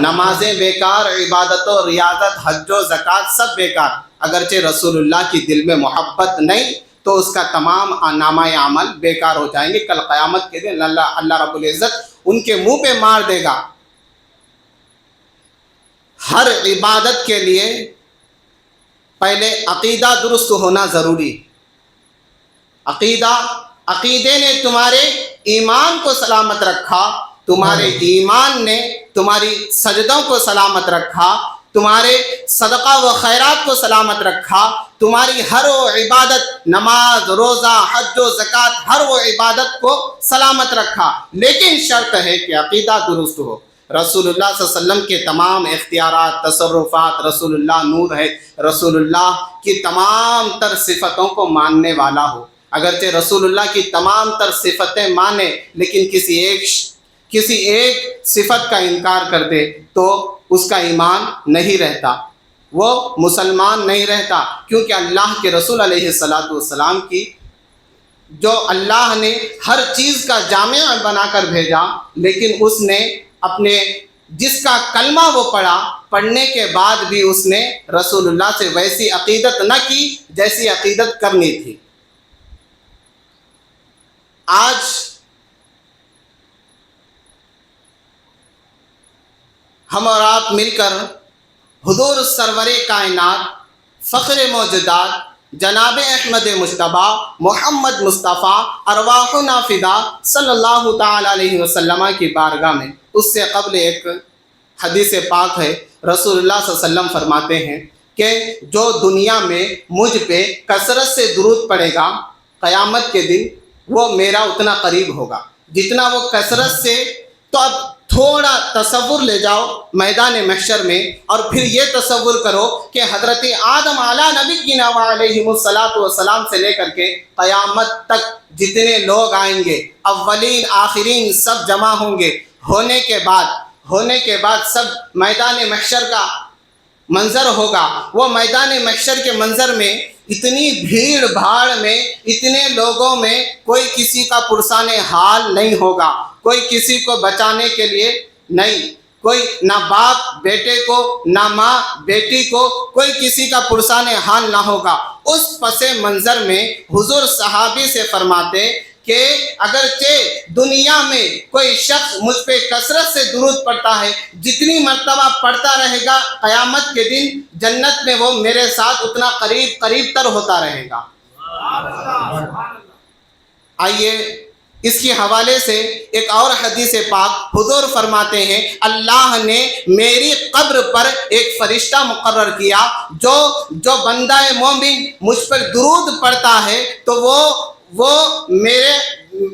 Speaker 3: نمازیں بیکار، عبادت و ریاضت، حج و زکوٰۃ سب بیکار، اگرچہ رسول اللہ کی دل میں محبت نہیں تو اس کا تمام نامہ عمل بیکار ہو جائیں گے۔ کل قیامت کے دن اللہ رب العزت ان کے منہ پہ مار دے گا۔ ہر عبادت کے لیے پہلے عقیدہ درست ہونا ضروری۔ عقیدے نے تمہارے ایمان کو سلامت رکھا، تمہارے ایمان نے تمہاری سجدوں کو سلامت رکھا، تمہارے صدقہ و خیرات کو سلامت رکھا، تمہاری ہر وہ عبادت، نماز، روزہ، حج و زکوٰۃ، ہر وہ عبادت کو سلامت رکھا، لیکن شرط ہے کہ عقیدہ درست ہو۔ رسول اللہ صلی اللہ علیہ وسلم کے تمام اختیارات، تصرفات، رسول اللہ نور ہے، رسول اللہ کی تمام تر صفتوں کو ماننے والا ہو۔ اگرچہ رسول اللہ کی تمام تر صفتیں مانے لیکن کسی ایک صفت کا انکار کر دے تو اس کا ایمان نہیں رہتا، وہ مسلمان نہیں رہتا، کیونکہ اللہ کے رسول علیہ الصلاۃ والسلام کی جو اللہ نے ہر چیز کا جامع بنا کر بھیجا، لیکن اس نے اپنے جس کا کلمہ وہ پڑھا، پڑھنے کے بعد بھی اس نے رسول اللہ سے ویسی عقیدت نہ کی جیسی عقیدت کرنی تھی۔ آج ہم اور آپ مل کر حضور سرور کائنات، فخر موجودات جناب احمد مجتبیٰ محمد مصطفیٰ ارواحنا فدا صلی اللہ تعالی علیہ وسلم کی بارگاہ میں، اس سے قبل ایک حدیث پاک ہے، رسول اللہ صلی اللہ علیہ وسلم فرماتے ہیں کہ جو دنیا میں مجھ پہ کثرت سے درود پڑے گا، قیامت کے دن وہ میرا اتنا قریب ہوگا جتنا وہ کثرت سے۔ تو اب تھوڑا تصور لے جاؤ میدان محشر میں، اور پھر یہ تصور کرو کہ حضرت آدم علیٰ نبینا علیہ الصلاۃ والسلام سے لے کر کے قیامت تک جتنے لوگ آئیں گے، اولین آخرین سب جمع ہوں گے، ہونے کے بعد سب میدان محشر کا منظر ہوگا۔ وہ میدان محشر کے منظر میں اتنی بھیڑ بھاڑ میں، اتنے لوگوں میں کوئی کسی کا پرسان حال نہیں ہوگا، کوئی کسی کو بچانے کے لیے نہیں، کوئی نہ باپ بیٹے کو، نہ ماں بیٹی کو، کوئی کسی کا پرسان حال نہ ہوگا۔ اس پس منظر میں حضور صحابی سے فرماتے کہ اگرچہ دنیا میں کوئی شخص مجھ پہ کثرت سے درود پڑھتا ہے، جتنی مرتبہ پڑھتا رہے گا قیامت کے دن جنت میں وہ میرے ساتھ اتنا قریب تر ہوتا رہے گا۔ آئیے اس کے حوالے سے ایک اور حدیث پاک حضور فرماتے ہیں اللہ نے میری قبر پر ایک فرشتہ مقرر کیا جو بندہ مومن مجھ پر درود پڑھتا ہے تو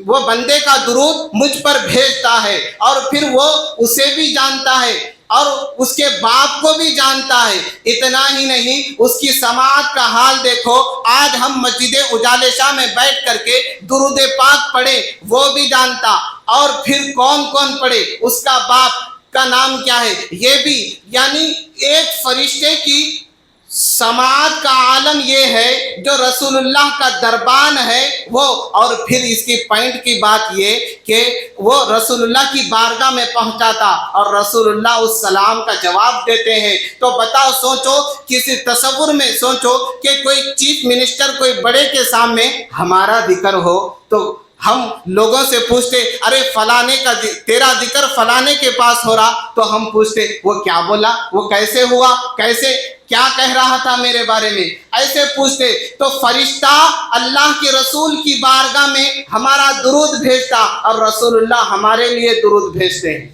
Speaker 3: وہ بندے کا درود مجھ پر بھیجتا ہے، اور پھر وہ اسے بھی جانتا ہے اور اس کے باپ کو بھی جانتا ہے۔ اتنا ہی نہیں، اس کی سماعت کا حال دیکھو، آج ہم مسجد اجالے شاہ میں بیٹھ کر کے درود پاک پڑھے وہ بھی جانتا، اور پھر کون پڑھے، اس کا باپ کا نام کیا ہے یہ بھی، یعنی ایک فرشتے کی سماعت کا عالم یہ ہے جو رسول اللہ کا دربان ہے وہ، اور پھر اس کی پوائنٹ کی بات یہ کہ وہ رسول اللہ کی بارگاہ میں پہنچا تھا اور رسول اللہ اس سلام کا جواب دیتے ہیں۔ تو بتاؤ، سوچو، کسی تصور میں سوچو کہ کوئی چیف منسٹر کوئی بڑے کے سامنے ہمارا ذکر ہو تو ہم لوگوں سے پوچھتے ارے فلانے کا تیرا ذکر فلانے کے پاس ہو رہا، تو ہم پوچھتے وہ کیا بولا، وہ کیسے ہوا، کیسے کیا کہہ رہا تھا میرے بارے میں، ایسے پوچھتے۔ تو فرشتہ اللہ کے رسول کی بارگاہ میں ہمارا درود بھیجتا اور رسول اللہ ہمارے لیے درود بھیجتے ہیں۔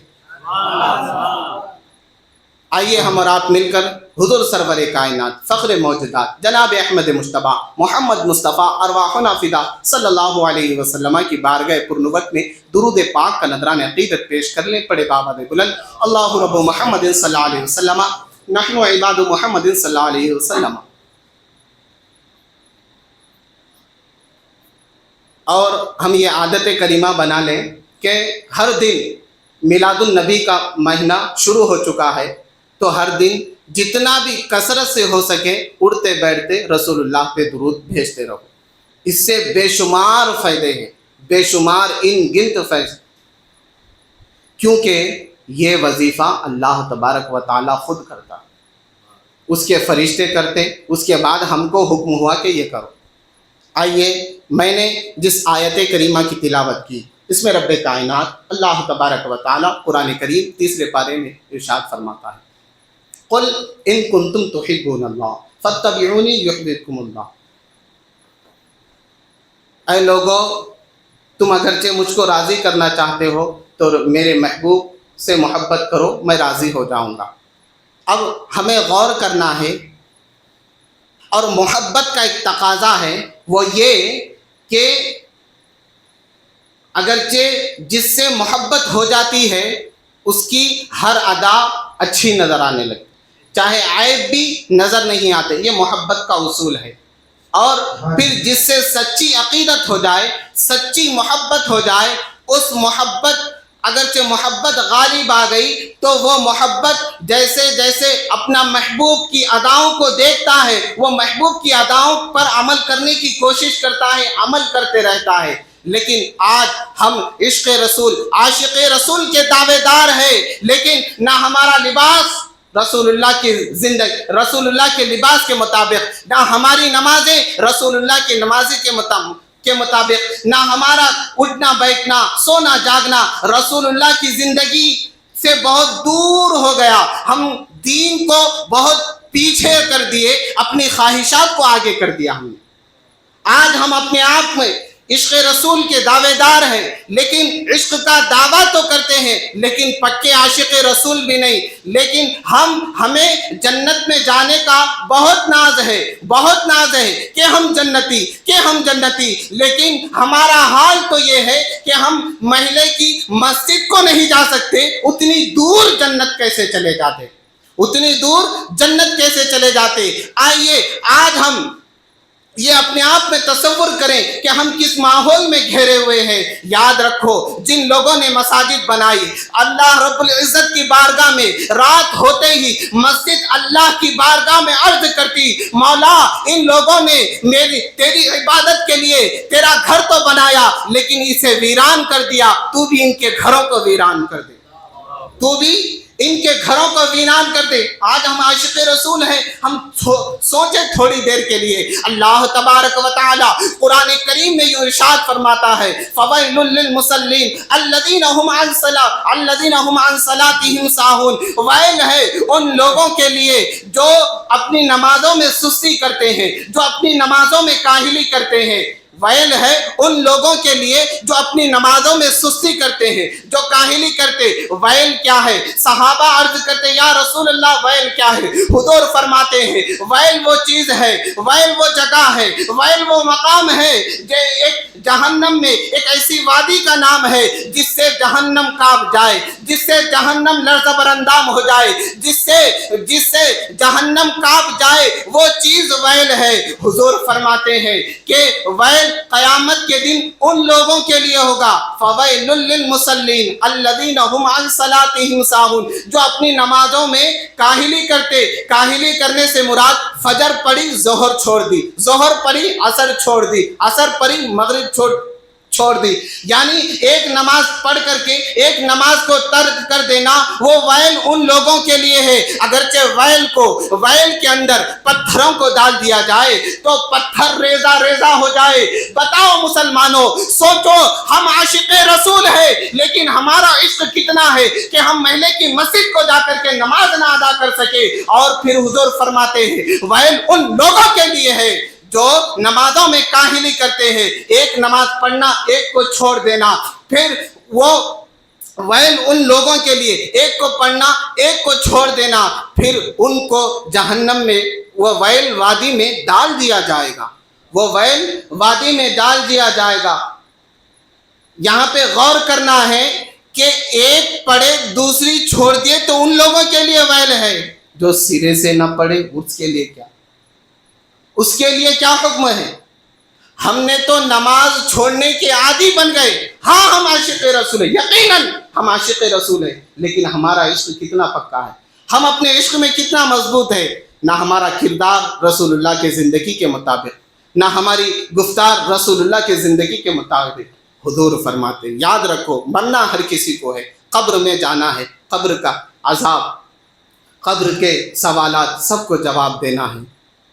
Speaker 3: آئیے ہم اور آپ مل کر حضور سرور کائنات فخر موجودات جناب احمد مجتبیٰ محمد مصطفیٰ ارواحنا فدا صلی اللہ علیہ وسلم کی بارگاہ پرنوت میں درود پاک کا نذران عقیدت پیش کر لیں۔ پڑھے بابا بلند اللہ رب محمد صلی اللہ علیہ وسلم نحن عباد محمد صلی اللہ علیہ وسلم۔ اور ہم یہ عادت کریمہ بنا لیں کہ ہر دن میلاد النبی کا مہینہ شروع ہو چکا ہے، تو ہر دن جتنا بھی کثرت سے ہو سکے اڑتے بیٹھتے رسول اللہ پہ درود بھیجتے رہو۔ اس سے بے شمار فائدے ہیں، بے شمار ان گنت فائدے، کیونکہ یہ وظیفہ اللہ تبارک و تعالیٰ خود کرتا، اس کے فرشتے کرتے، اس کے بعد ہم کو حکم ہوا کہ یہ کرو۔ آئیے میں نے جس آیت کریمہ کی تلاوت کی اس میں رب کائنات اللہ تبارک و تعالیٰ قرآن کریم 3 پارے میں ارشاد فرماتا ہے قل ان کنتم تحبون اللہ فاتبعونی یحببکم اللہ۔ اے لوگو، تم اگرچہ مجھ کو راضی کرنا چاہتے ہو تو میرے محبوب سے محبت کرو، میں راضی ہو جاؤں گا۔ اب ہمیں غور کرنا ہے، اور محبت کا ایک تقاضا ہے وہ یہ کہ اگرچہ جس سے محبت ہو جاتی ہے اس کی ہر ادا اچھی نظر آنے لگتی، چاہے عیب بھی نظر نہیں آتے، یہ محبت کا اصول ہے۔ اور پھر جس سے سچی عقیدت ہو جائے، سچی محبت ہو جائے، اس محبت اگرچہ محبت غالب آ گئی تو وہ محبت جیسے جیسے اپنا محبوب کی اداؤں کو دیکھتا ہے وہ محبوب کی اداؤں پر عمل کرنے کی کوشش کرتا ہے، عمل کرتے رہتا ہے۔ لیکن آج ہم عشق رسول، عاشق رسول کے دعوے دار ہیں، لیکن نہ ہمارا لباس رسول اللہ کی زندگی، رسول اللہ کے لباس کے مطابق، نہ ہماری نمازیں رسول اللہ کی نمازی کے مطابق، نہ ہمارا اٹھنا بیٹھنا سونا جاگنا رسول اللہ کی زندگی سے بہت دور ہو گیا۔ ہم دین کو بہت پیچھے کر دیے، اپنی خواہشات کو آگے کر دیا ہم نے۔ آج ہم اپنے آپ میں عشق رسول کے دعوے دار ہیں، لیکن عشق کا دعویٰ تو کرتے ہیں لیکن پکے عاشق رسول بھی نہیں۔ لیکن ہمیں جنت میں جانے کا بہت ناز ہے، بہت ناز ہے کہ ہم جنتی، لیکن ہمارا حال تو یہ ہے کہ ہم محلے کی مسجد کو نہیں جا سکتے، اتنی دور جنت کیسے چلے جاتے، اتنی دور جنت کیسے چلے جاتے۔ آئیے آج ہم یہ اپنے آپ میں تصور کریں کہ ہم کس ماحول میں گھیرے ہوئے ہیں۔ یاد رکھو جن لوگوں نے مساجد بنائی، اللہ رب العزت کی بارگاہ میں رات ہوتے ہی مسجد اللہ کی بارگاہ میں عرض کرتی، مولا ان لوگوں نے تیری عبادت کے لیے تیرا گھر تو بنایا لیکن اسے ویران کر دیا، تو بھی ان کے گھروں کو ویران کر دے، تو بھی ان کے گھروں کو ویران کر دے۔ آج ہم عاشق رسول ہیں، ہم سوچیں تھوڑی دیر کے لیے، اللہ تبارک و تعالی قرآن کریم میں یہ ارشاد فرماتا ہے، فویل للمصلین الذین هم عن صلاتهم ساہون، ویل ہے ان لوگوں کے لیے جو اپنی نمازوں میں سستی کرتے ہیں، جو اپنی نمازوں میں کاہلی کرتے ہیں۔ ویل ہے ان لوگوں کے لیے جو اپنی نمازوں میں سستی کرتے ہیں، جو کاہلی کرتے۔ ویل کیا ہے؟ صحابہ عرض کرتے یا رسول اللہ ویل کیا ہے؟ حضور فرماتے ہیں ویل وہ چیز ہے، ویل وہ جگہ ہے، ویل وہ مقام ہے جو ایک جہنم میں ایک ایسی وادی کا نام ہے جس سے جہنم کانپ جائے، جس سے جہنم لرزہ براندام ہو جائے، جس سے جہنم کانپ جائے، وہ چیز ویل ہے۔ حضور فرماتے ہیں کہ ویل قیامت کے دن ان لوگوں کے لیے ہوگا، فویل للمصلین الذین هم عن صلاتهم ساہون، جو اپنی نمازوں میں کاہلی کرتے۔ کاہلی کرنے سے مراد فجر پڑھی ظہر چھوڑ دی، ظہر پڑھی عصر چھوڑ دی، عصر پڑھی مغرب چھوڑ دی، یعنی ایک نماز پڑھ کر کے ایک نماز کو ترک کر دینا، وہ ویل ان لوگوں کے لیے ہے۔ اگرچہ ویل کے اندر پتھروں کو ڈال دیا جائے تو پتھر ریزہ ریزہ ہو جائے۔ بتاؤ مسلمانوں، سوچو ہم عاشق رسول ہیں لیکن ہمارا عشق کتنا ہے کہ ہم محلے کی مسجد کو جا کر کے نماز نہ ادا کر سکے۔ اور پھر حضور فرماتے ہیں ویل ان لوگوں کے لیے ہے جو نمازوں میں کاہلی کرتے ہیں، ایک نماز پڑھنا ایک کو چھوڑ دینا۔ پھر وہ ویل ان لوگوں کے لیے ایک کو پڑھنا ایک کو چھوڑ دینا، پھر ان کو جہنم میں وہ ویل وادی میں ڈال دیا جائے گا، وہ ویل وادی میں ڈال دیا جائے گا۔ یہاں پہ غور کرنا ہے کہ ایک پڑھے دوسری چھوڑ دیے تو ان لوگوں کے لیے ویل ہے، جو سرے سے نہ پڑھے اس کے لیے کیا، اس کے لیے کیا حکم ہے؟ ہم نے تو نماز چھوڑنے کے عادی بن گئے۔ ہاں ہم عاشق رسول ہیں، یقیناً ہم عاشق رسول ہیں، لیکن ہمارا عشق کتنا پکا ہے، ہم اپنے عشق میں کتنا مضبوط ہے؟ نہ ہمارا کردار رسول اللہ کے زندگی کے مطابق، نہ ہماری گفتار رسول اللہ کے زندگی کے مطابق۔ حضور فرماتے یاد رکھو مرنا ہر کسی کو ہے، قبر میں جانا ہے، قبر کا عذاب، قبر کے سوالات سب کو جواب دینا ہے۔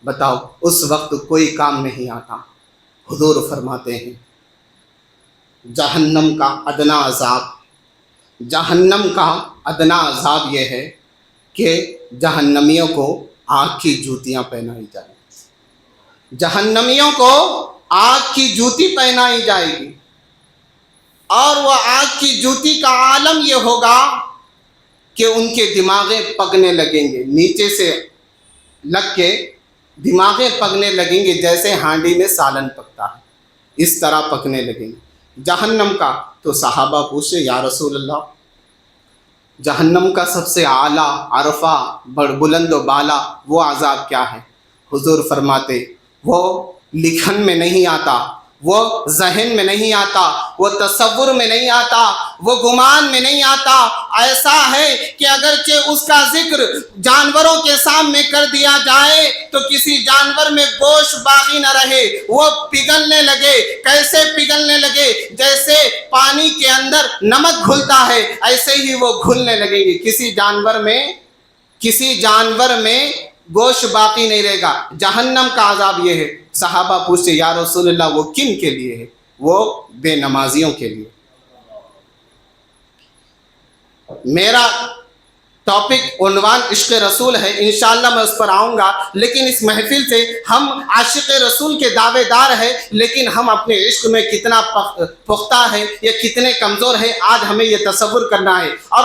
Speaker 3: بتاؤ اس وقت کوئی کام نہیں آتا۔ حضور فرماتے ہیں جہنم کا ادنا عذاب، جہنم کا ادنا عذاب یہ ہے کہ جہنمیوں کو آگ کی جوتیاں پہنائی جائیں گی، جہنمیوں کو آگ کی جوتی پہنائی جائے گی، اور وہ آگ کی جوتی کا عالم یہ ہوگا کہ ان کے دماغیں پکنے لگیں گے، نیچے سے لگ کے دماغیں پکنے لگیں گے، جیسے ہانڈی میں سالن پکتا ہے اس طرح پکنے لگیں گے۔ جہنم کا تو صحابہ پوچھے یا رسول اللہ جہنم کا سب سے اعلیٰ عرفہ بلند و بالا وہ عذاب کیا ہے؟ حضور فرماتے وہ لکھن میں نہیں آتا، وہ ذہن میں نہیں آتا، وہ تصور میں نہیں آتا، وہ گمان میں نہیں آتا۔ ایسا ہے کہ اگرچہ اس کا ذکر جانوروں کے سامنے کر دیا جائے تو کسی جانور میں گوشت باقی نہ رہے، وہ پگھلنے لگے۔ کیسے پگھلنے لگے؟ جیسے پانی کے اندر نمک گھلتا ہے ایسے ہی وہ گھلنے لگیں گے، کسی جانور میں گوشت باقی نہیں رہے گا۔ جہنم کا عذاب یہ ہے۔ صحابہ پوچھتے یا رسول اللہ وہ کن کے لیے ہے؟ وہ بے نمازیوں کے لیے۔ میرا ٹاپک عنوان عشق رسول ہے، انشاءاللہ میں اس پر آؤں گا، لیکن اس محفل سے ہم عاشق رسول کے دعوے دار ہیں، لیکن ہم اپنے عشق میں کتنا پختہ ہیں یا کتنے کمزور ہیں آج ہمیں یہ تصور کرنا ہے۔ اور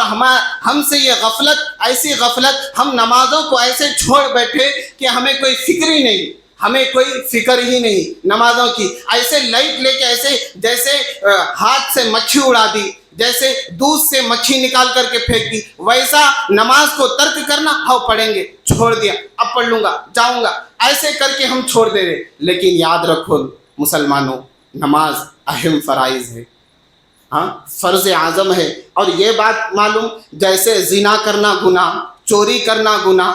Speaker 3: ہم سے یہ غفلت، ایسی غفلت، ہم نمازوں کو ایسے چھوڑ بیٹھے کہ ہمیں کوئی فکر ہی نہیں، ہمیں کوئی فکر ہی نہیں نمازوں کی، ایسے لائٹ لے کے ایسے جیسے ہاتھ سے مکھی اڑا دی، جیسے دودھ سے مکھی نکال کر کے پھینک دی، ویسا نماز کو ترک کرنا، ہاں پڑھیں گے، چھوڑ دیا، اب پڑھ لوں گا، جاؤں گا، ایسے کر کے ہم چھوڑ دے رہے۔ لیکن یاد رکھو مسلمانوں، نماز اہم فرائض ہے، ہاں فرض اعظم ہے۔ اور یہ بات معلوم، جیسے زنا کرنا گناہ، چوری کرنا گناہ،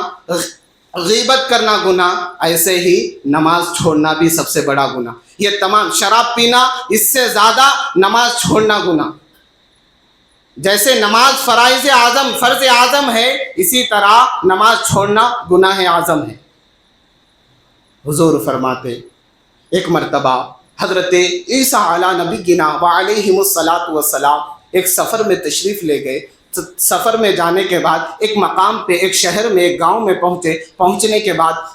Speaker 3: غیبت کرنا گناہ، ایسے ہی نماز چھوڑنا بھی سب سے بڑا گناہ۔ یہ تمام، شراب پینا اس سے زیادہ نماز چھوڑنا گناہ۔ جیسے نماز فرض اعظم ہے، اسی طرح نماز چھوڑنا گناہ اعظم ہے۔ حضور فرماتے ایک مرتبہ حضرت عیسیٰ علی نبینا وعلیہم الصلاۃ والسلام ایک سفر میں تشریف لے گئے۔ سفر میں جانے کے بعد ایک مقام پہ، ایک شہر میں، ایک گاؤں میں پہنچنے کے بعد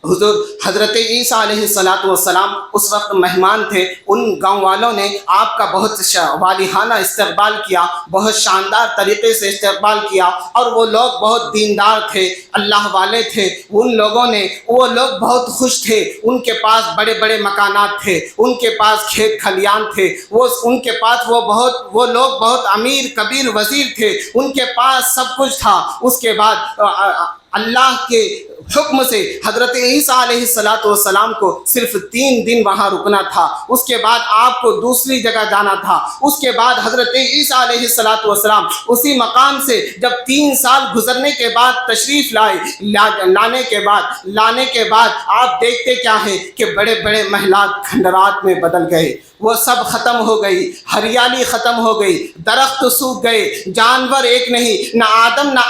Speaker 3: حضور حضرت عیسیٰ علیہ الصلاۃ والسلام اس وقت مہمان تھے۔ ان گاؤں والوں نے آپ کا بہت والہانہ استقبال کیا، بہت شاندار طریقے سے استقبال کیا، اور وہ لوگ بہت دیندار تھے، اللہ والے تھے۔ وہ لوگ بہت خوش تھے، ان کے پاس بڑے بڑے مکانات تھے، ان کے پاس کھیت کھلیان تھے، ان کے پاس وہ لوگ بہت امیر کبیر وزیر تھے، ان کے پاس سب کچھ تھا۔ اس کے بعد اللہ کے حکم سے حضرت عیسیٰ علیہ الصلاۃ والسلام کو صرف 3 دن وہاں رکنا تھا، اس کے بعد آپ کو دوسری جگہ جانا تھا۔ اس کے بعد حضرت عیسیٰ علیہ الصلاۃ والسلام اسی مقام سے جب 3 سال گزرنے کے بعد تشریف لانے کے بعد آپ دیکھتے کیا ہے کہ بڑے بڑے محلات کھنڈرات میں بدل گئے، وہ سب ختم ہو گئی، ہریالی ختم ہو گئی، درخت سوکھ گئے، جانور ایک نہیں، نہ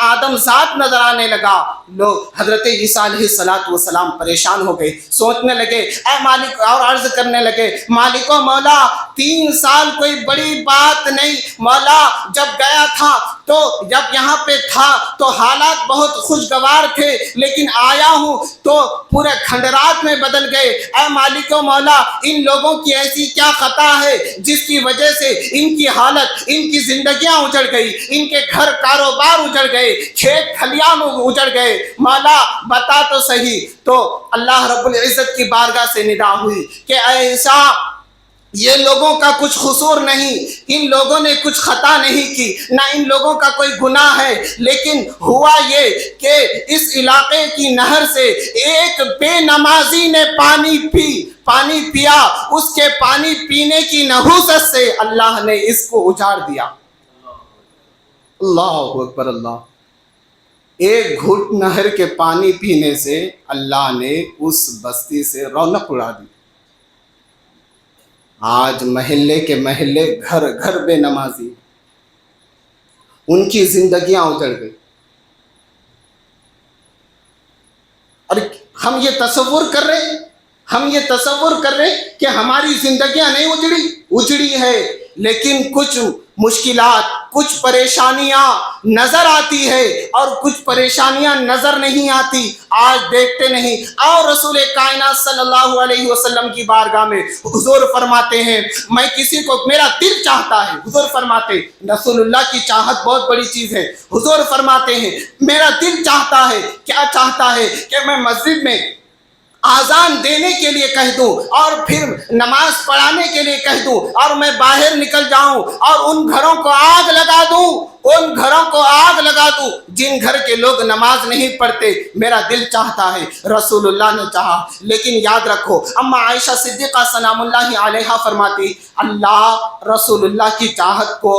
Speaker 3: آدم ذات نظر آنے لگا۔ لوگ حضرت عیسیٰ علیہ الصلاۃ والسلام پریشان ہو گئے، سوچنے لگے اے مالک، اور عرض کرنے لگے مالک و مولا 3 سال کوئی بڑی بات نہیں، مولا جب گیا تھا تو جب یہاں پہ تھا تو حالات بہت خوشگوار تھے، لیکن آیا ہوں تو پورے کھنڈرات میں بدل گئے۔ اے مالک و مولا ان لوگوں کی ایسی کیا خطا ہے جس کی وجہ سے ان کی حالت، ان کی زندگیاں اجڑ گئی، ان کے گھر کاروبار اجڑ گئے، کھیت کھلیان اجڑ گئے، مولا بتا تو صحیح۔ تو اللہ رب العزت کی بارگاہ سے ندا ہوئی کہ اے عیسیٰ، یہ لوگوں کا کچھ قصور نہیں، ان لوگوں نے کچھ خطا نہیں کی، نہ ان لوگوں کا کوئی گناہ ہے، لیکن ہوا یہ کہ اس علاقے کی نہر سے ایک بے نمازی نے پانی پیا، اس کے پانی پینے کی نحوست سے اللہ نے اس کو اجاڑ دیا۔ اللہ اکبر اللہ! ایک گھٹ نہر کے پانی پینے سے اللہ نے اس بستی سے رونق اڑا دی۔ آج محلے کے محلے، گھر گھر بے نمازی، ان کی زندگیاں اجڑ گئی۔ اور ہم یہ تصور کر رہے کہ ہماری زندگیاں نہیں اجڑی ہے، لیکن کچھ مشکلات، کچھ پریشانیاں نظر آتی ہے اور کچھ پریشانیاں نظر نہیں آتی۔ آج دیکھتے نہیں، اور رسول کائنات صلی اللہ علیہ وسلم کی بارگاہ میں حضور فرماتے ہیں میں کسی کو، میرا دل چاہتا ہے، حضور فرماتے، رسول اللہ کی چاہت بہت بڑی چیز ہے، حضور فرماتے ہیں میرا دل چاہتا ہے، کیا چاہتا ہے کہ میں مسجد میں آذان دینے کے لیے کہہ دوں اور پھر نماز پڑھانے کے لیے کہہ دوں اور میں باہر نکل جاؤں اور ان گھروں کو آگ لگا دوں جن گھر کے لوگ نماز نہیں پڑھتے۔ میرا دل چاہتا ہے، رسول اللہ نے چاہا۔ لیکن یاد رکھو، اما عائشہ صدیقہ سلام اللہ علیہا فرماتی اللہ رسول اللہ کی چاہت کو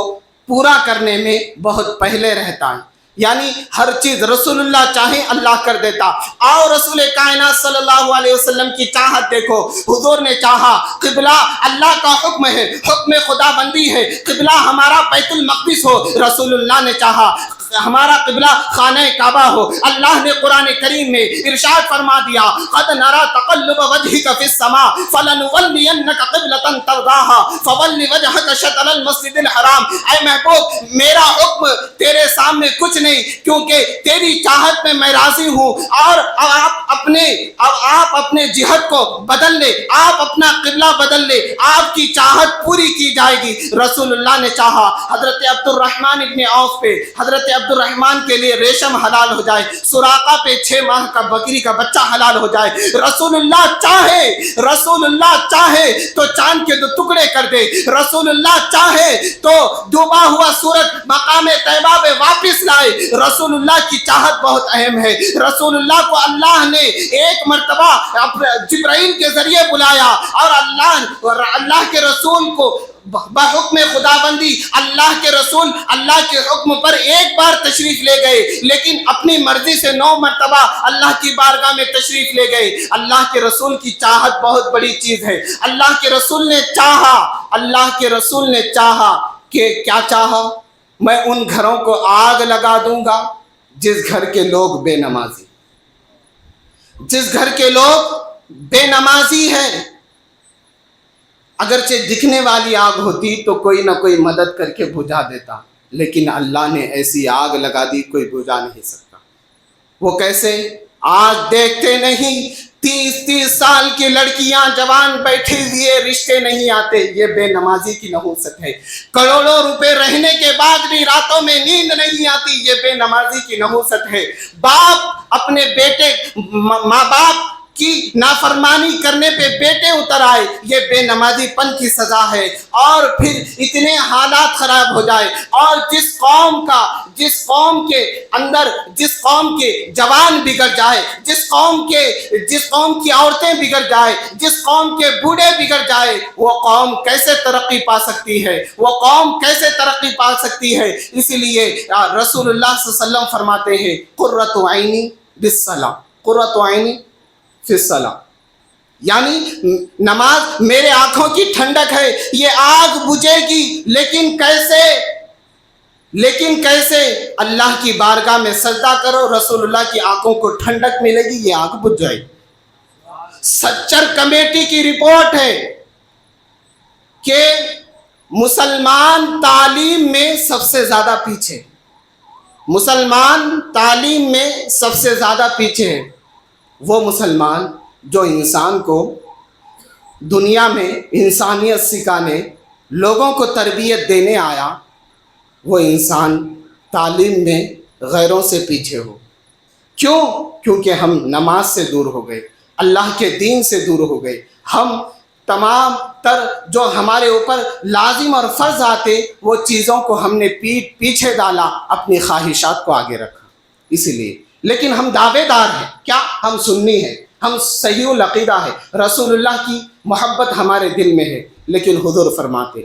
Speaker 3: پورا کرنے میں بہت پہلے رہتا ہے، یعنی ہر چیز رسول اللہ چاہیں اللہ کر دیتا۔ اور رسول کائنات صلی اللہ علیہ وسلم کی چاہت دیکھو، حضور نے چاہا قبلہ اللہ کا حکم ہے، حکم خدا بندی ہے، قبلہ ہمارا بیت المقدس ہو، رسول اللہ نے چاہا ہمارا قبلہ خانہ کعبہ ہو۔ اللہ نے قرآن کریم میں ارشاد فرما دیا قد نرى تقلب وجهك في السماء فلنولينك قبلة ترضاها فول وجهك شطر المسجد الحرام۔ اے محبوب، میرا حکم تیرے سامنے کچھ نہیں، کیونکہ تیری چاہت میں میں راضی ہوں، اور آپ اپنے جہت کو بدل لے، آپ اپنا قبلہ بدل لے، آپ کی چاہت پوری کی جائے گی۔ رسول اللہ نے چاہا حضرت عبد الرحمن ابن عوف پہ، حضرت عبد الرحمن کے لیے ریشم حلال ہو جائے, سراقہ پہ 6 ماہ کا بکری کا بچہ حلال ہو جائے. رسول اللہ چاہے تو چاند کے 2 ٹکڑے کر دے. رسول اللہ چاہے تو ڈوبا ہوا سورج مقام طیبہ میں واپس لائے. رسول اللہ کی چاہت بہت اہم ہے. رسول اللہ کو اللہ نے ایک مرتبہ جبرائیل کے ذریعے بلایا, اور اللہ کے رسول کو بحکم خدا بندی اللہ کے رسول اللہ کے حکم پر ایک بار تشریف لے گئے, لیکن اپنی مرضی سے 9 مرتبہ اللہ کی بارگاہ میں تشریف لے گئے. اللہ کے رسول کی چاہت بہت بڑی چیز ہے. اللہ کے رسول نے چاہا کہ کیا چاہا, میں ان گھروں کو آگ لگا دوں گا جس گھر کے لوگ بے نمازی ہیں. اگرچہ دکھنے والی آگ ہوتی تو کوئی نہ کوئی مدد کر کے بجھا دیتا, لیکن اللہ نے ایسی آگ لگا دی کوئی بجھا نہیں سکتا. وہ کیسے؟ آج دیکھتے نہیں 30 سال کی لڑکیاں جوان بیٹھی ہوئے رشتے نہیں آتے, یہ بے نمازی کی نحوست ہے. کروڑوں روپے رہنے کے بعد بھی راتوں میں نیند نہیں آتی, یہ بے نمازی کی نحوست ہے. باپ اپنے بیٹے, ماں باپ کی نافرمانی کرنے پہ بیٹے اتر آئے, یہ بے نمازی پن کی سزا ہے. اور پھر اتنے حالات خراب ہو جائے, اور جس قوم کے جوان بگڑ جائے, جس قوم کی عورتیں بگڑ جائے, جس قوم کے بوڑھے بگڑ جائے, وہ قوم کیسے ترقی پا سکتی ہے؟ اسی لیے رسول اللہ صلی اللہ علیہ وسلم فرماتے ہیں قرۃ عینی بالصلاۃ, قرۃ عینی فی الصلاۃ, یعنی نماز میرے آنکھوں کی ٹھنڈک ہے. یہ آگ بجھے گی لیکن کیسے؟ اللہ کی بارگاہ میں سجدہ کرو, رسول اللہ کی آنکھوں کو ٹھنڈک ملے گی, یہ آگ بجھ جائے. سچر کمیٹی کی رپورٹ ہے کہ مسلمان تعلیم میں سب سے زیادہ پیچھے ہیں. وہ مسلمان جو انسان کو دنیا میں انسانیت سکھانے, لوگوں کو تربیت دینے آیا, وہ انسان تعلیم میں غیروں سے پیچھے ہو. کیوں؟ کیونکہ ہم نماز سے دور ہو گئے, اللہ کے دین سے دور ہو گئے. ہم تمام تر جو ہمارے اوپر لازم اور فرض آتے, وہ چیزوں کو ہم نے پیچھے ڈالا, اپنی خواہشات کو آگے رکھا. اسی لیے لیکن ہم دعوے دار ہیں, کیا ہم سنی ہیں, ہم صحیح العقیدہ ہے, رسول اللہ کی محبت ہمارے دل میں ہے, لیکن حضور فرماتے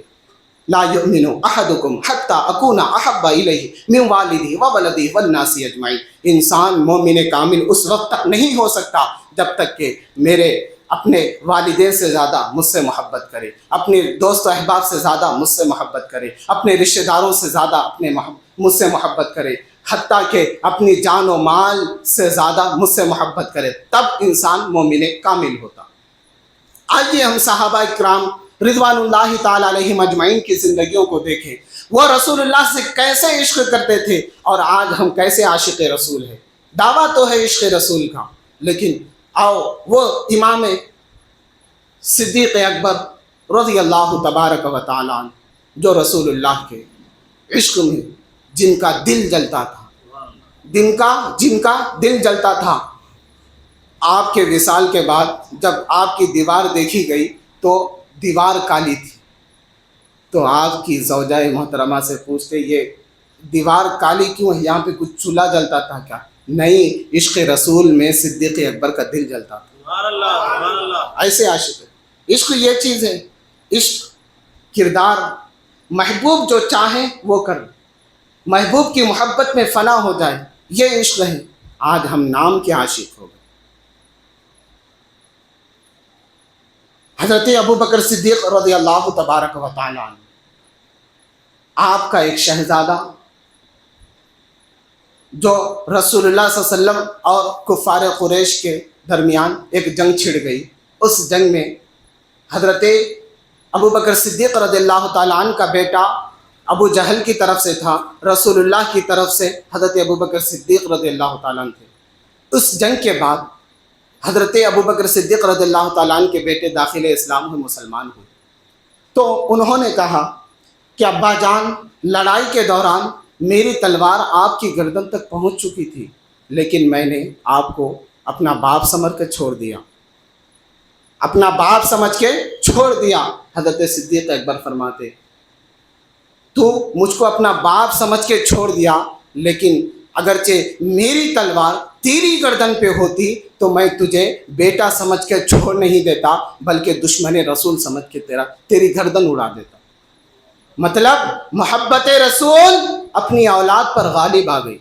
Speaker 3: لا یؤمن احدکم حتی اکون احب الیہ من والدی وولدی والناس اجمعین. انسان مومن کامل اس وقت تک نہیں ہو سکتا جب تک کہ اپنے والدین سے زیادہ مجھ سے محبت کرے, اپنے دوست و احباب سے زیادہ مجھ سے محبت کرے, اپنے رشتہ داروں سے زیادہ مجھ سے محبت کرے, حتیٰ کہ اپنی جان و مال سے زیادہ مجھ سے محبت کرے, تب انسان مومن کامل ہوتا. آئیے ہم صحابہ اکرام رضوان اللہ تعالی علیہم اجمعین کی زندگیوں کو دیکھیں. وہ رسول اللہ سے کیسے عشق کرتے تھے, اور آج ہم کیسے عاشق رسول ہیں. دعویٰ تو ہے عشق رسول کا, لیکن وہ امام صدیق اکبر رضی اللہ تبارک و تعالی عنہ, جو رسول اللہ کے عشق میں جن کا دل جلتا تھا, آپ کے وصال کے بعد جب آپ کی دیوار دیکھی گئی تو دیوار کالی تھی, تو آپ کی زوجہ محترمہ سے پوچھتے یہ دیوار کالی کیوں ہے, یہاں پہ کچھ چولہا جلتا تھا کیا؟ نہیں, عشق رسول میں صدیق اکبر کا دل جلتا تھا. ایسے عاشق. عشق یہ چیز ہے, عشق کردار, محبوب جو چاہیں وہ کر, محبوب کی محبت میں فنا ہو جائے, یہ عشق ہے. آج ہم نام کے عاشق ہو گئے. حضرت ابو بکر صدیق رضی اللہ تبارک و تعالی عنہ, آپ کا ایک شہزادہ جو رسول اللہ صلی اللہ علیہ وسلم اور کفار قریش کے درمیان ایک جنگ چھڑ گئی, اس جنگ میں حضرت ابو بکر صدیق رضی اللہ تعالی عنہ کا بیٹا ابو جہل کی طرف سے تھا, رسول اللہ کی طرف سے حضرت ابو بکر صدیق رضی اللہ تعالیٰ عنہ تھے. اس جنگ کے بعد حضرت ابو بکر صدیق رضی اللہ تعالیٰ عنہ کے بیٹے داخل اسلام ہوئے, مسلمان ہوئے. تو انہوں نے کہا کہ ابا جان, لڑائی کے دوران میری تلوار آپ کی گردن تک پہنچ چکی تھی، لیکن میں نے آپ کو اپنا باپ سمجھ کر چھوڑ دیا، اپنا باپ سمجھ کے چھوڑ دیا۔ حضرت صدیق اکبر فرماتے تو مجھ کو اپنا باپ سمجھ کے چھوڑ دیا، لیکن اگرچہ میری تلوار تیری گردن پہ ہوتی تو میں تجھے بیٹا سمجھ کے چھوڑ نہیں دیتا، بلکہ دشمن رسول سمجھ کے تیری گردن اڑا دیتا۔ مطلب محبت رسول اپنی اولاد پر غالب آ گئی،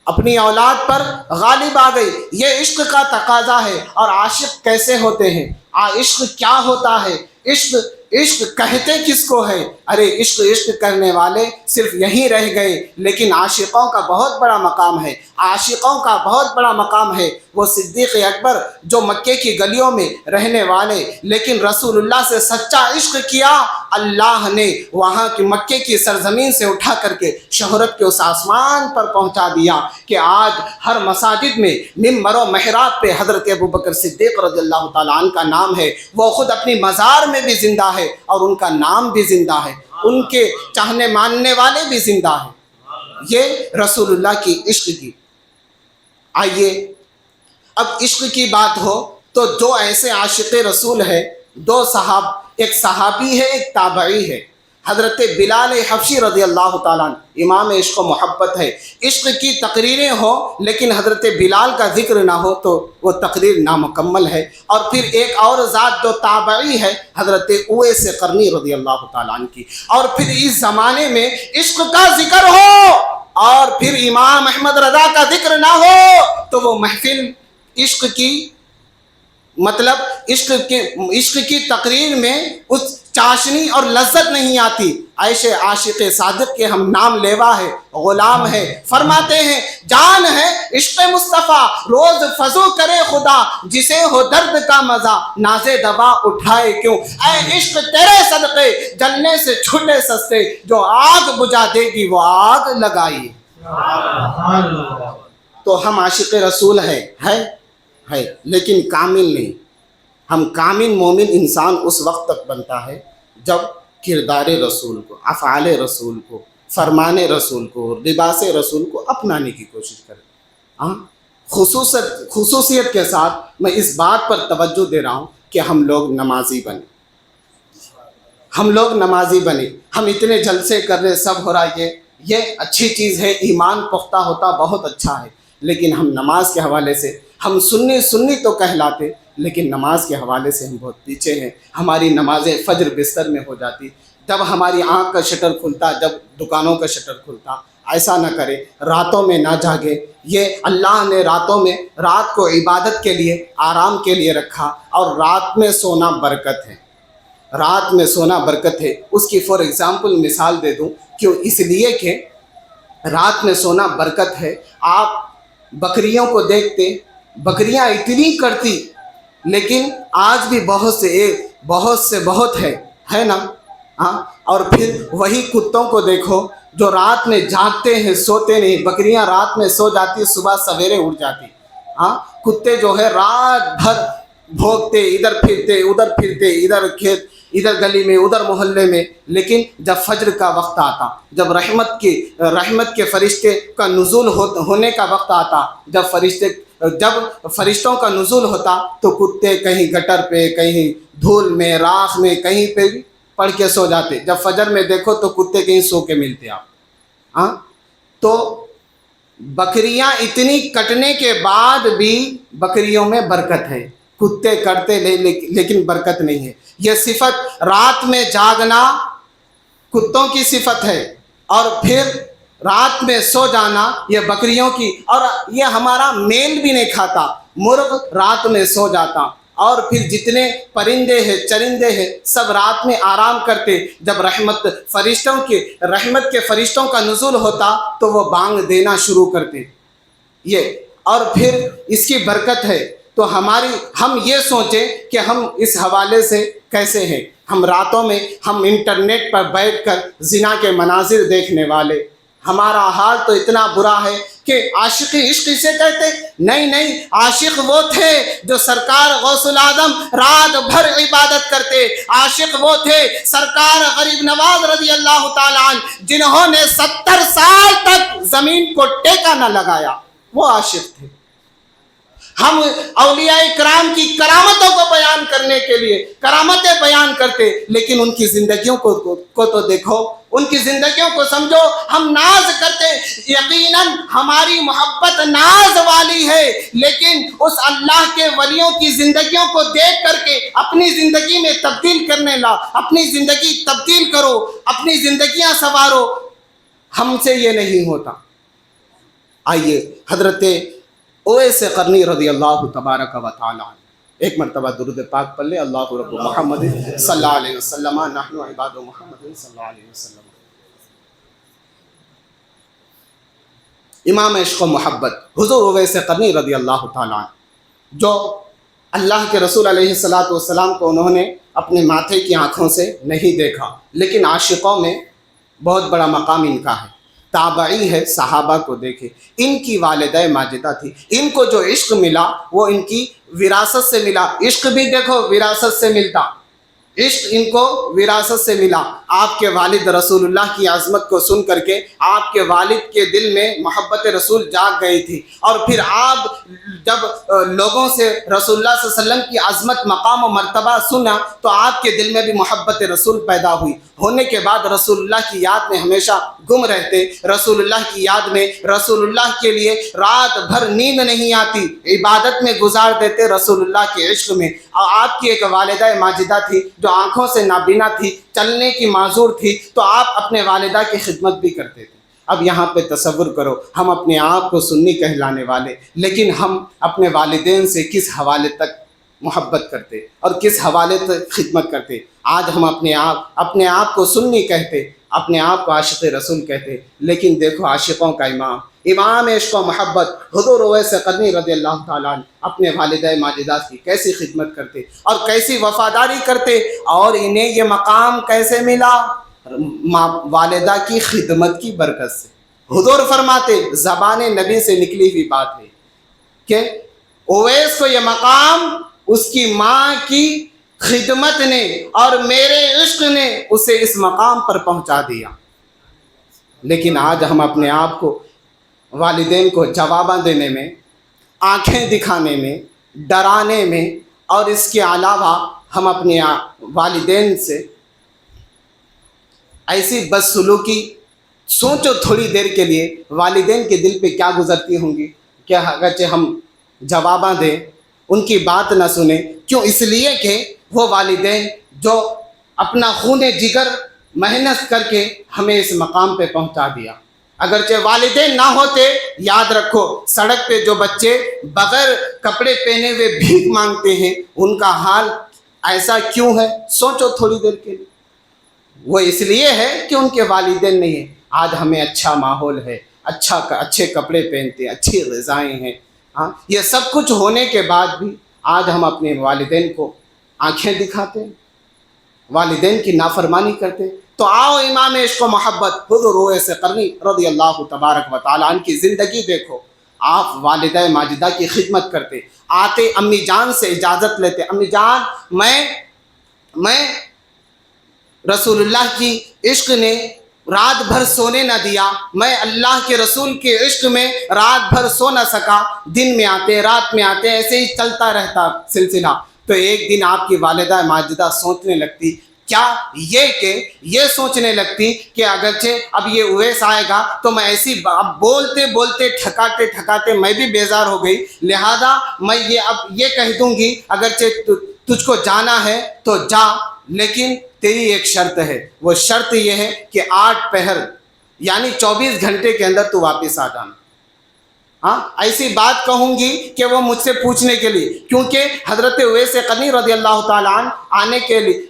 Speaker 3: اپنی اولاد پر غالب آ گئی۔ یہ عشق کا تقاضا ہے۔ اور عاشق کیسے ہوتے ہیں؟ عشق کیا ہوتا ہے؟ عشق کہتے کس کو ہے؟ ارے عشق کرنے والے صرف یہیں رہ گئے، لیکن عاشقوں کا بہت بڑا مقام ہے، عاشقوں کا بہت بڑا مقام ہے۔ وہ صدیق اکبر جو مکے کی گلیوں میں رہنے والے، لیکن رسول اللہ سے سچا عشق کیا، اللہ نے وہاں کی مکے کی سرزمین سے اٹھا کر کے شہرت کے اس آسمان پر پہنچا دیا کہ آج ہر مساجد میں ممبر و محراب پہ حضرت ابوبکر صدیق رضی اللہ تعالیٰ عنہ کا نام ہے۔ وہ خود اپنی مزار میں بھی زندہ ہے اور ان کا نام بھی زندہ ہے، ان کے چاہنے ماننے والے بھی زندہ ہیں۔ یہ رسول اللہ کی عشق کی۔ آئیے اب عشق کی بات ہو تو دو ایسے عاشق رسول ہے، ایک صحابی ہے، ایک تابعی ہے۔ حضرت بلال حبشی رضی اللہ تعالیٰ عنہ امام عشق و محبت ہے۔ عشق کی تقریریں ہو لیکن حضرت بلال کا ذکر نہ ہو تو وہ تقریر نامکمل ہے۔ اور پھر ایک اور ذات جو تابعی ہے حضرت اویس قرنی رضی اللہ تعالیٰ عنہ کی۔ اور پھر اس زمانے میں عشق کا ذکر ہو اور پھر امام احمد رضا کا ذکر نہ ہو تو وہ محفل عشق کی مطلب عشق کی تقریر میں اس چاشنی اور لذت نہیں آتی۔ عیش عاشق صادق کے ہم نام لیوا ہے، غلام ہے، فرماتے ہیں جان ہے عشق مصطفیٰ روز فضو کرے خدا، جسے ہو درد کا مزہ ناز دوا اٹھائے کیوں، اے عشق تیرے صدقے جلنے سے چھوٹے سستے، جو آگ بجھا دے گی وہ آگ لگائی۔ تو ہم عاشق رسول ہے لیکن کامل نہیں۔ ہم کامل مومن انسان اس وقت تک بنتا ہے جب کردار رسول کو، افعال رسول کو، فرمان رسول کو، لباس رسول کو اپنانے کی کوشش کرے۔ خصوصیت کے ساتھ میں اس بات پر توجہ دے رہا ہوں کہ ہم لوگ نمازی بنے، ہم لوگ نمازی بنے۔ ہم اتنے جلسے کر رہے، سب ہو رہا، یہ اچھی چیز ہے، ایمان پختہ ہوتا بہت اچھا ہے، لیکن ہم نماز کے حوالے سے ہم سنی تو کہلاتے، لیکن نماز کے حوالے سے ہم بہت پیچھے ہیں۔ ہماری نمازیں فجر بستر میں ہو جاتی، جب ہماری آنکھ کا شٹر کھلتا، جب دکانوں کا شٹر کھلتا۔ ایسا نہ کرے، راتوں میں نہ جاگے۔ یہ اللہ نے رات کو عبادت کے لیے، آرام کے لیے رکھا، اور رات میں سونا برکت ہے، رات میں سونا برکت ہے۔ اس کی فار ایگزامپل مثال دے دوں، کیوں؟ اس لیے کہ رات میں سونا برکت ہے۔ آپ بکریوں کو دیکھتے، بکریاں اتنی کرتی، لیکن آج بھی بہت ہے نا، ہاں۔ اور پھر وہی کتوں کو دیکھو جو رات میں جاگتے ہیں، سوتے نہیں۔ بکریاں رات میں سو جاتی، صبح سویرے اٹھ جاتی، ہاں۔ کتے جو ہے رات بھر بھوکتے، ادھر پھرتے، ادھر کھیت، ادھر گلی میں، ادھر محلے میں، لیکن جب فجر کا وقت آتا، جب رحمت کے فرشتے کا نزول ہونے کا وقت آتا، جب فرشتوں کا نزول ہوتا تو کتے کہیں گٹر پہ، کہیں دھول میں، راکھ میں، کہیں پہ بھی پڑھ کے سو جاتے۔ جب فجر میں دیکھو تو کتے کہیں سو کے ملتے آپ، ہاں۔ تو بکریاں اتنی کٹنے کے بعد بھی بکریوں میں برکت ہے، کتے کرتے لیکن برکت نہیں ہے۔ یہ صفت رات میں جاگنا کتوں کی صفت ہے، اور پھر رات میں سو جانا یہ بکریوں کی۔ اور یہ ہمارا میل بھی نہیں کھاتا، مرغ رات میں سو جاتا، اور پھر جتنے پرندے ہیں، چرندے ہیں، سب رات میں آرام کرتے۔ جب رحمت کے فرشتوں کا نزول ہوتا تو وہ بانگ دینا شروع کرتے۔ یہ اور پھر اس کی برکت ہے۔ تو ہم یہ سوچیں کہ ہم اس حوالے سے کیسے ہیں۔ ہم راتوں میں ہم انٹرنیٹ پر بیٹھ کر زنا کے مناظر دیکھنے والے، ہمارا حال تو اتنا برا ہے کہ عاشقی عشق اسے کہتے؟ نہیں، عاشق وہ تھے جو سرکار غوث العظم رات بھر عبادت کرتے، عاشق وہ تھے سرکار غریب نواز رضی اللہ تعالیٰ عنہ جنہوں نے 70 سال تک زمین کو ٹیکا نہ لگایا، وہ عاشق تھے۔ ہم اولیاء کرام کی کرامتوں کو بیان کرنے کے لیے کرامتیں بیان کرتے، لیکن ان کی زندگیوں کو تو دیکھو، ان کی زندگیوں کو سمجھو۔ ہم ناز کرتے، یقیناً ہماری محبت ناز والی ہے، لیکن اس اللہ کے ولیوں کی زندگیوں کو دیکھ کر کے اپنی زندگی میں تبدیل کرنے لا، اپنی زندگی تبدیل کرو، اپنی زندگیاں سنوارو۔ ہم سے یہ نہیں ہوتا۔ آئیے حضرت اویس قرنی رضی اللہ تبارک و تعالی ایک مرتبہ درود پاک پڑھ لے، اللہ رب محمد صلی اللہ علیہ وسلم نحن عباد محمد صلی اللہ علیہ وسلم۔ امام عشق و محبت حضور اویس قرنی رضی اللہ تعالی عنہ، جو اللہ کے رسول علیہ السلام کو انہوں نے اپنے ماتھے کی آنکھوں سے نہیں دیکھا، لیکن عاشقوں میں بہت بڑا مقام ان کا ہے، تابعی ہے، صحابہ کو دیکھے۔ ان کی والدہ ماجدہ تھی، ان کو جو عشق ملا وہ ان کی وراثت سے ملا۔ عشق بھی دیکھو وراثت سے ملتا، عشق ان کو وراثت سے ملا۔ آپ کے والد رسول اللہ کی عظمت کو سن کر کے آپ کے والد کے دل میں محبت رسول جاگ گئی تھی، اور پھر آپ جب لوگوں سے رسول اللہ صلی اللہ علیہ وسلم کی عظمت، مقام و مرتبہ سنا تو آپ کے دل میں بھی محبت رسول پیدا ہوئی۔ ہونے کے بعد رسول اللہ کی یاد میں ہمیشہ گم رہتے، رسول اللہ کی یاد میں، رسول اللہ کے لیے رات بھر نیند نہیں آتی، عبادت میں گزار دیتے، رسول اللہ کے عشق میں۔ اور آپ کی ایک والدہ ماجدہ تھی جو آنکھوں سے نابینا تھی، چلنے کی معذور تھی، تو آپ اپنے والدہ کی خدمت بھی کرتے تھے۔ اب یہاں پہ تصور کرو، ہم اپنے آپ کو سنی کہلانے والے، لیکن ہم اپنے والدین سے کس حوالے تک محبت کرتے اور کس حوالے تک خدمت کرتے۔ آج ہم اپنے آپ کو سنی کہتے، اپنے آپ کو عاشق رسول کہتے، لیکن دیکھو عاشقوں کا امام عشق و محبت حضور اویس قرنی رضی اللہ تعالیٰ عنہ اپنے والدہ ماجدہ کی کیسی خدمت کرتے اور کیسی وفاداری کرتے، اور انہیں یہ مقام کیسے ملا؟ والدہ کی خدمت کی برکت سے۔ حضور فرماتے، زبان نبی سے نکلی ہوئی بات ہے کہ اویس کو یہ مقام اس کی ماں کی خدمت نے اور میرے عشق نے اسے اس مقام پر پہنچا دیا۔ لیکن آج ہم اپنے آپ کو والدین کو جواباں دینے میں، آنکھیں دکھانے میں، ڈرانے میں، اور اس کے علاوہ ہم اپنے والدین سے ایسی بدسلوکی، سوچو تھوڑی دیر کے لیے والدین کے دل پہ کیا گزرتی ہوں گی کہ اگرچہ ہم جواباں دیں، ان کی بات نہ سنیں۔ کیوں؟ اس لیے کہ وہ والدین جو اپنا خون جگر محنت کر کے ہمیں اس مقام پہ پہنچا دیا۔ اگرچہ والدین نہ ہوتے، یاد رکھو سڑک پہ جو بچے بغیر کپڑے پہنے ہوئے بھیک مانگتے ہیں، ان کا حال ایسا کیوں ہے؟ سوچو تھوڑی دیر کے لیے۔ وہ اس لیے ہے کہ ان کے والدین نہیں ہیں۔ آج ہمیں اچھا ماحول ہے، اچھے کپڑے پہنتے ہیں، اچھی غذائیں ہیں، یہ سب کچھ ہونے کے بعد بھی آج ہم اپنے والدین کو آنکھیں دکھاتے ہیں، والدین کی نافرمانی کرتے ہیں۔ تو آؤ امام عشق و محبت حضور اویس قرنی رضی اللہ تبارک و تعالیٰ عنہ کی زندگی دیکھو۔ آپ والدہ ماجدہ کی خدمت کرتے، آتے امی جان سے اجازت لیتے، امی جان میں رسول اللہ کی عشق نے رات بھر سونے نہ دیا، میں اللہ کے رسول کے عشق میں رات بھر سو نہ سکا، دن میں آتے رات میں آتے، ایسے ہی چلتا رہتا سلسلہ۔ تو ایک دن آپ کی والدہ ماجدہ سوچنے لگتی، یہ سوچنے لگتی کہ اگرچہ اب یہ اویس آئے گا تو میں ایسی اب بولتے ٹھکاتے میں بھی بیزار ہو گئی، لہذا میں اب یہ کہہ دوں گی اگرچہ تجھ کو جانا ہے تو جا، لیکن تیری ایک شرط ہے، وہ شرط یہ ہے کہ 8 پہر یعنی 24 گھنٹے کے اندر تو واپس آ جانا۔ ایسی بات کہوں گی کہ وہ مجھ سے پوچھنے کے لیے، کیونکہ حضرت اویس قرنی رضی اللہ تعالیٰ عنہ آنے کے لیے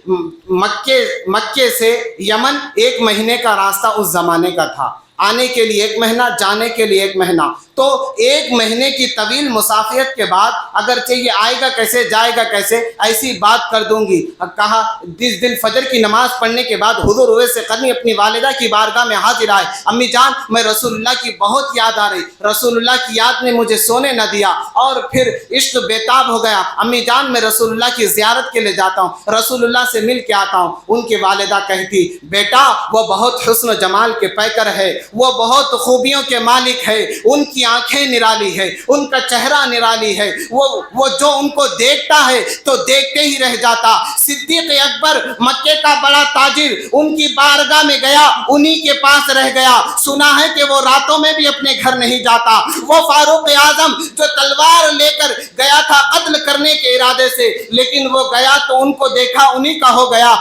Speaker 3: مکے سے یمن 1 مہینے کا راستہ اس زمانے کا تھا، آنے کے لیے 1 مہینہ، جانے کے لیے 1 مہینہ۔ تو 1 مہینے کی طویل مسافرت کے بعد اگرچہ یہ آئے گا کیسے جائے گا کیسے ایسی بات کر دوں گی. کہا جس دن فجر کی نماز پڑھنے کے بعد حضور اویس قرنی اپنی والدہ کی بارگاہ میں حاضر آئے. امی جان میں رسول اللہ کی بہت یاد آ رہی, رسول اللہ کی یاد نے مجھے سونے نہ دیا اور پھر عشق بےتاب ہو گیا. امی جان میں رسول اللہ کی زیارت کے لیے جاتا ہوں, رسول اللہ سے مل کے آتا ہوں. ان کی والدہ کہتی بیٹا وہ بہت حسن و جمال کے پیکر ہے, وہ بہت خوبیوں کے مالک ہے, ان کی آنکھیں نرالی ہے, ان کا چہرہ نرالی ہے, وہ جو ان کو دیکھتا ہے تو دیکھتے ہی رہ جاتا. صدیق اکبر مکے کا بڑا تاجر ان کی بارگاہ میں گیا, انہی کے پاس رہ گیا. سنا ہے کہ وہ راتوں میں بھی اپنے گھر نہیں جاتا. وہ فاروق اعظم جو تلوار لے کر گیا تھا قتل کرنے کے ارادے سے, لیکن وہ گیا تو ان کو دیکھا انہی کا ہو گیا.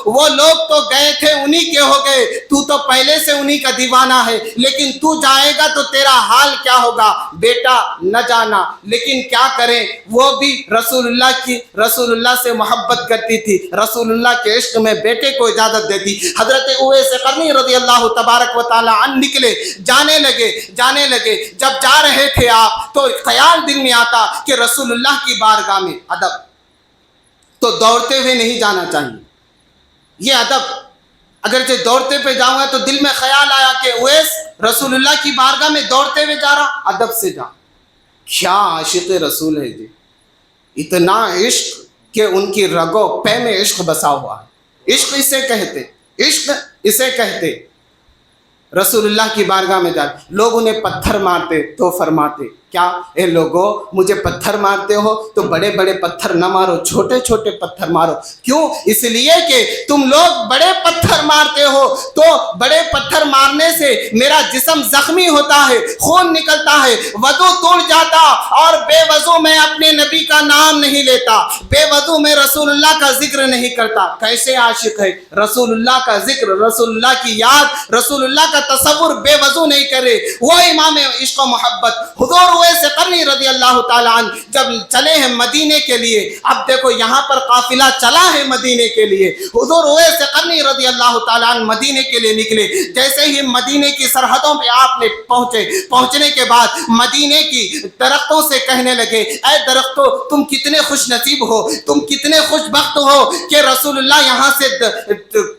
Speaker 3: وہ لوگ تو گئے تھے انہی کے ہو گئے, تو پہلے سے انہی کا دیوانہ ہے, لیکن تو جائے گا تو تیرا حال کیا ہوگا. بیٹا نہ جانا, لیکن کیا کریں وہ بھی رسول اللہ سے محبت کرتی تھی, رسول اللہ کے عشق میں بیٹے کو اجازت دیتی. حضرت اویس قرنی رضی اللہ تبارک و تعالی عنہ نکلے, جانے لگے. جب جا رہے تھے آپ تو خیال دل میں آتا کہ رسول اللہ کی بارگاہ میں ادب تو دوڑتے ہوئے نہیں جانا چاہیے. یہ ادب, اگرچہ دوڑتے پہ جاؤں گا تو دل میں خیال آیا کہ اویس رسول اللہ کی بارگاہ میں دوڑتے ہوئے جا رہا, ادب سے جا. کیا عاشق رسول ہے جی, اتنا عشق کہ ان کی رگوں پے میں عشق بسا ہوا ہے. عشق اسے کہتے. رسول اللہ کی بارگاہ میں جا, لوگ انہیں پتھر مارتے تو فرماتے کیا اے لوگو مجھے پتھر مارتے ہو تو بڑے بڑے پتھر نہ مارو, چھوٹے چھوٹے پتھر مارو. کیوں؟ اس لیے کہ تم لوگ بڑے پتھر مارتے ہو تو بڑے پتھر مارنے سے میرا جسم زخمی ہوتا ہے, خون نکلتا ہے, وضو ٹوٹ جاتا, اور بے وضو میں اپنے نبی کا نام نہیں لیتا, بے وضو میں رسول اللہ کا ذکر نہیں کرتا. کیسے عاشق ہے, رسول اللہ کا ذکر, رسول اللہ کی یاد, رسول اللہ کا تصور بے وضو نہیں کرے. وہ امام عشق و محبت حضور اویس قرنی رضی اللہ تعالیٰ عنہ جب چلے ہیں مدینے کے لیے. اب دیکھو یہاں پر قافلہ چلا ہے مدینے کے لیے. حضور اویس قرنی رضی اللہ تعالیٰ عنہ مدینے کے لیے نکلے. جیسے ہی مدینے کی سرحدوں پہ آپ نے پہنچنے کے بعد مدینے کی درختوں سے کہنے لگے اے درختوں تم کتنے خوش نصیب ہو, تم کتنے خوش بخت ہو کہ رسول اللہ یہاں سے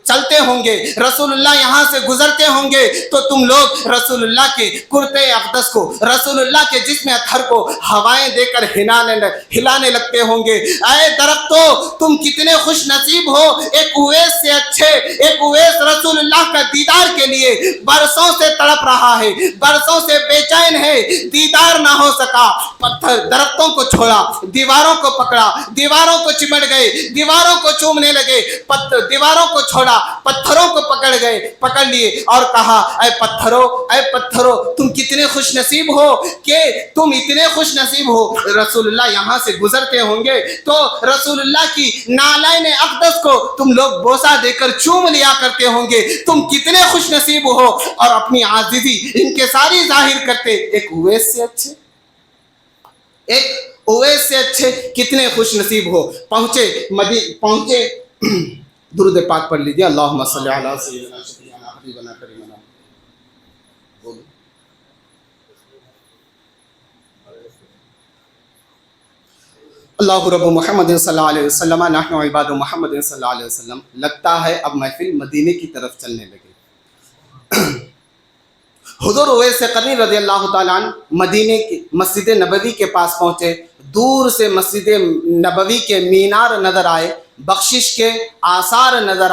Speaker 3: چلتے ہوں گے, رسول اللہ یہاں سے گزرتے ہوں گے تو تم لوگ رسول اللہ کے کرتے اقدس کو, رسول اللہ کے جسم اطہر کو ہوائیں دے کر ہلانے لگتے ہوں گے. اے درختوں تم کتنے خوش نصیب ہو, ایک اویس سے اچھے, ایک اویس رسول اللہ کا دیدار کے لیے برسوں سے تڑپ رہا ہے, برسوں سے بے چین ہے, دیدار نہ ہو سکا. پتھر درختوں کو چھوڑا, دیواروں کو پکڑا, دیواروں کو چمٹ گئے, دیواروں کو چومنے لگے, دیواروں کو چھوڑا, پتھروں کو پکڑ لیے اور کہا اے پتھروں تم کتنے خوش نصیب ہو کہ تم اتنے خوش نصیب ہو, رسول اللہ یہاں سے گزرتے ہوں گے تو رسول اللہ کی نالین اقدس کو تم لوگ بوسہ دے کر چوم لیا کرتے ہوں گے. تم کتنے خوش نصیب ہو, اور اپنی عاجزی ان کے ساری ظاہر کرتے. ایک اویس سے اچھے کتنے خوش نصیب ہو. پہنچے درود پاک پڑھ لیجیے. اللہم صلی علی سیدنا شفیعنا حبیبنا کریمنا. اللہ رب محمد صلی اللہ علیہ وسلم نحن عباد محمد صلی اللہ علیہ وسلم. لگتا ہے اب محفل مدینے کی طرف چلنے لگے. حضور اویس قرنی رضی اللہ تعالیٰ عنہ مدینے کی مسجد نبوی کے پاس پہنچے. دور سے مسجد نبوی کے مینار نظر آئے, بخشش کے آثار نظر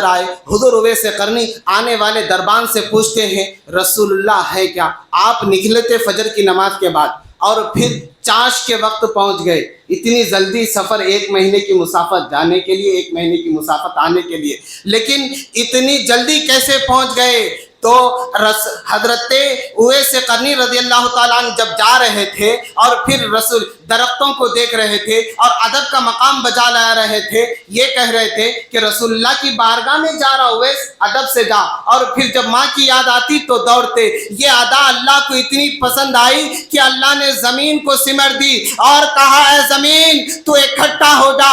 Speaker 3: آئے. حضور اویس قرنی آنے والے دربان سے پوچھتے ہیں رسول اللہ ہے کیا؟ آپ نکلے تھے فجر کی نماز کے بعد اور پھر چاش کے وقت پہنچ گئے. اتنی جلدی سفر, 1 مہینے کی مسافت جانے کے لیے, 1 مہینے کی مسافت آنے کے لیے, لیکن اتنی جلدی کیسے پہنچ گئے؟ تو حضرت اویس قرنی رضی اللہ تعالیٰ عنہ جب جا رہے تھے اور پھر رسول درختوں کو دیکھ رہے تھے اور ادب کا مقام بجا لا رہے تھے, یہ کہہ رہے تھے کہ رسول اللہ کی بارگاہ میں جا رہا اویس, ادب سے جا. اور پھر جب ماں کی یاد آتی تو دوڑتے. یہ ادا اللہ کو اتنی پسند آئی کہ اللہ نے زمین کو سمٹ دی اور کہا اے زمین تو اکٹھا ہو جا,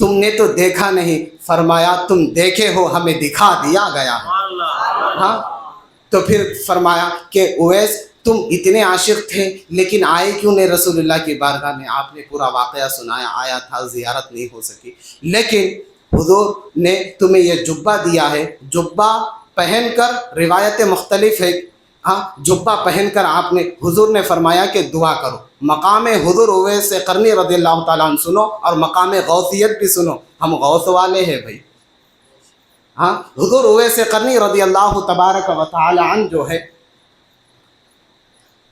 Speaker 3: تم نے تو دیکھا نہیں، فرمایا تم دیکھے ہو، ہمیں دکھا دیا گیا ہے۔ ہاں تو پھر فرمایا کہ اویس تم اتنے عاشق تھے لیکن آئے کیوں نہیں رسول اللہ کی بارگاہ میں؟ آپ نے پورا واقعہ سنایا، آیا تھا، زیارت نہیں ہو سکی، لیکن حضور نے تمہیں یہ جبہ دیا ہے، جبہ پہن کر روایتیں مختلف ہے، ہاں جبہ پہن کر آپ نے، حضور نے فرمایا کہ دعا کرو۔ مقام حضور اویس قرنی رضی اللہ تعالیٰ عنہ سنو، اور مقام غوثیت بھی سنو، ہم غوث والے ہیں بھائی۔ ہاں حضور اویس قرنی رضی اللہ تبارک و تعالی عنہ جو ہے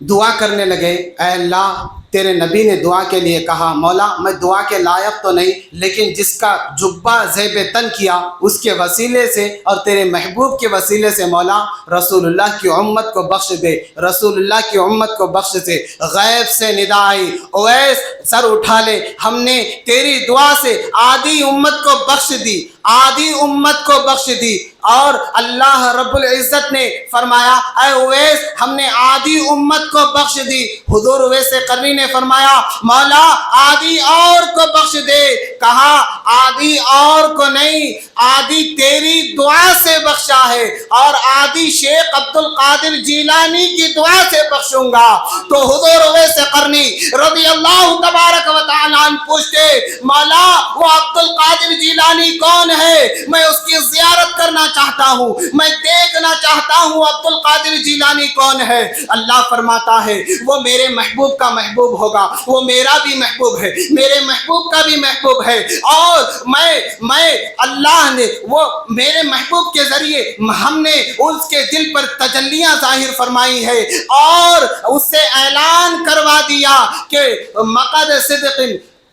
Speaker 3: دعا کرنے لگے، اے اللہ تیرے نبی نے دعا کے لیے کہا، مولا میں دعا کے لائق تو نہیں، لیکن جس کا جبہ زیب تن کیا اس کے وسیلے سے اور تیرے محبوب کے وسیلے سے مولا رسول اللہ کی امت کو بخش دے، رسول اللہ کی امت کو بخش دے۔ غیب سے ندا آئی، اویس سر اٹھا لے، ہم نے تیری دعا سے آدھی امت کو بخش دی، آدھی امت کو بخش دی۔ اور اللہ رب العزت نے فرمایا اے اویس ہم نے آدھی امت کو بخش دی۔ حضور اویس قرنی نے فرمایا مولا آدھی اور کو بخش دے، کہا آدھی اور کو نہیں، آدھی تیری دعا سے بخشا ہے اور آدھی شیخ عبد القادر جیلانی کی دعا سے بخشوں گا۔ تو حضور اویس قرنی رضی اللہ تبارک و تعالیٰ عنہ پوچھتے مولا وہ عبد القادر جیلانی کون ہے؟ میں اس کی زیارت کرنا چاہتا ہوں، میں دیکھنا چاہتا ہوں عبد القادر جیلانی کون ہے۔ اللہ فرماتا ہے وہ میرے محبوب کا محبوب ہوگا، وہ میرا بھی محبوب ہے، میرے محبوب کا بھی محبوب ہے، اور میں اللہ نے وہ میرے محبوب کے ذریعے ہم نے اس کے دل پر تجلیاں ظاہر فرمائی ہے اور اس سے اعلان کروا دیا کہ مقعد صدق،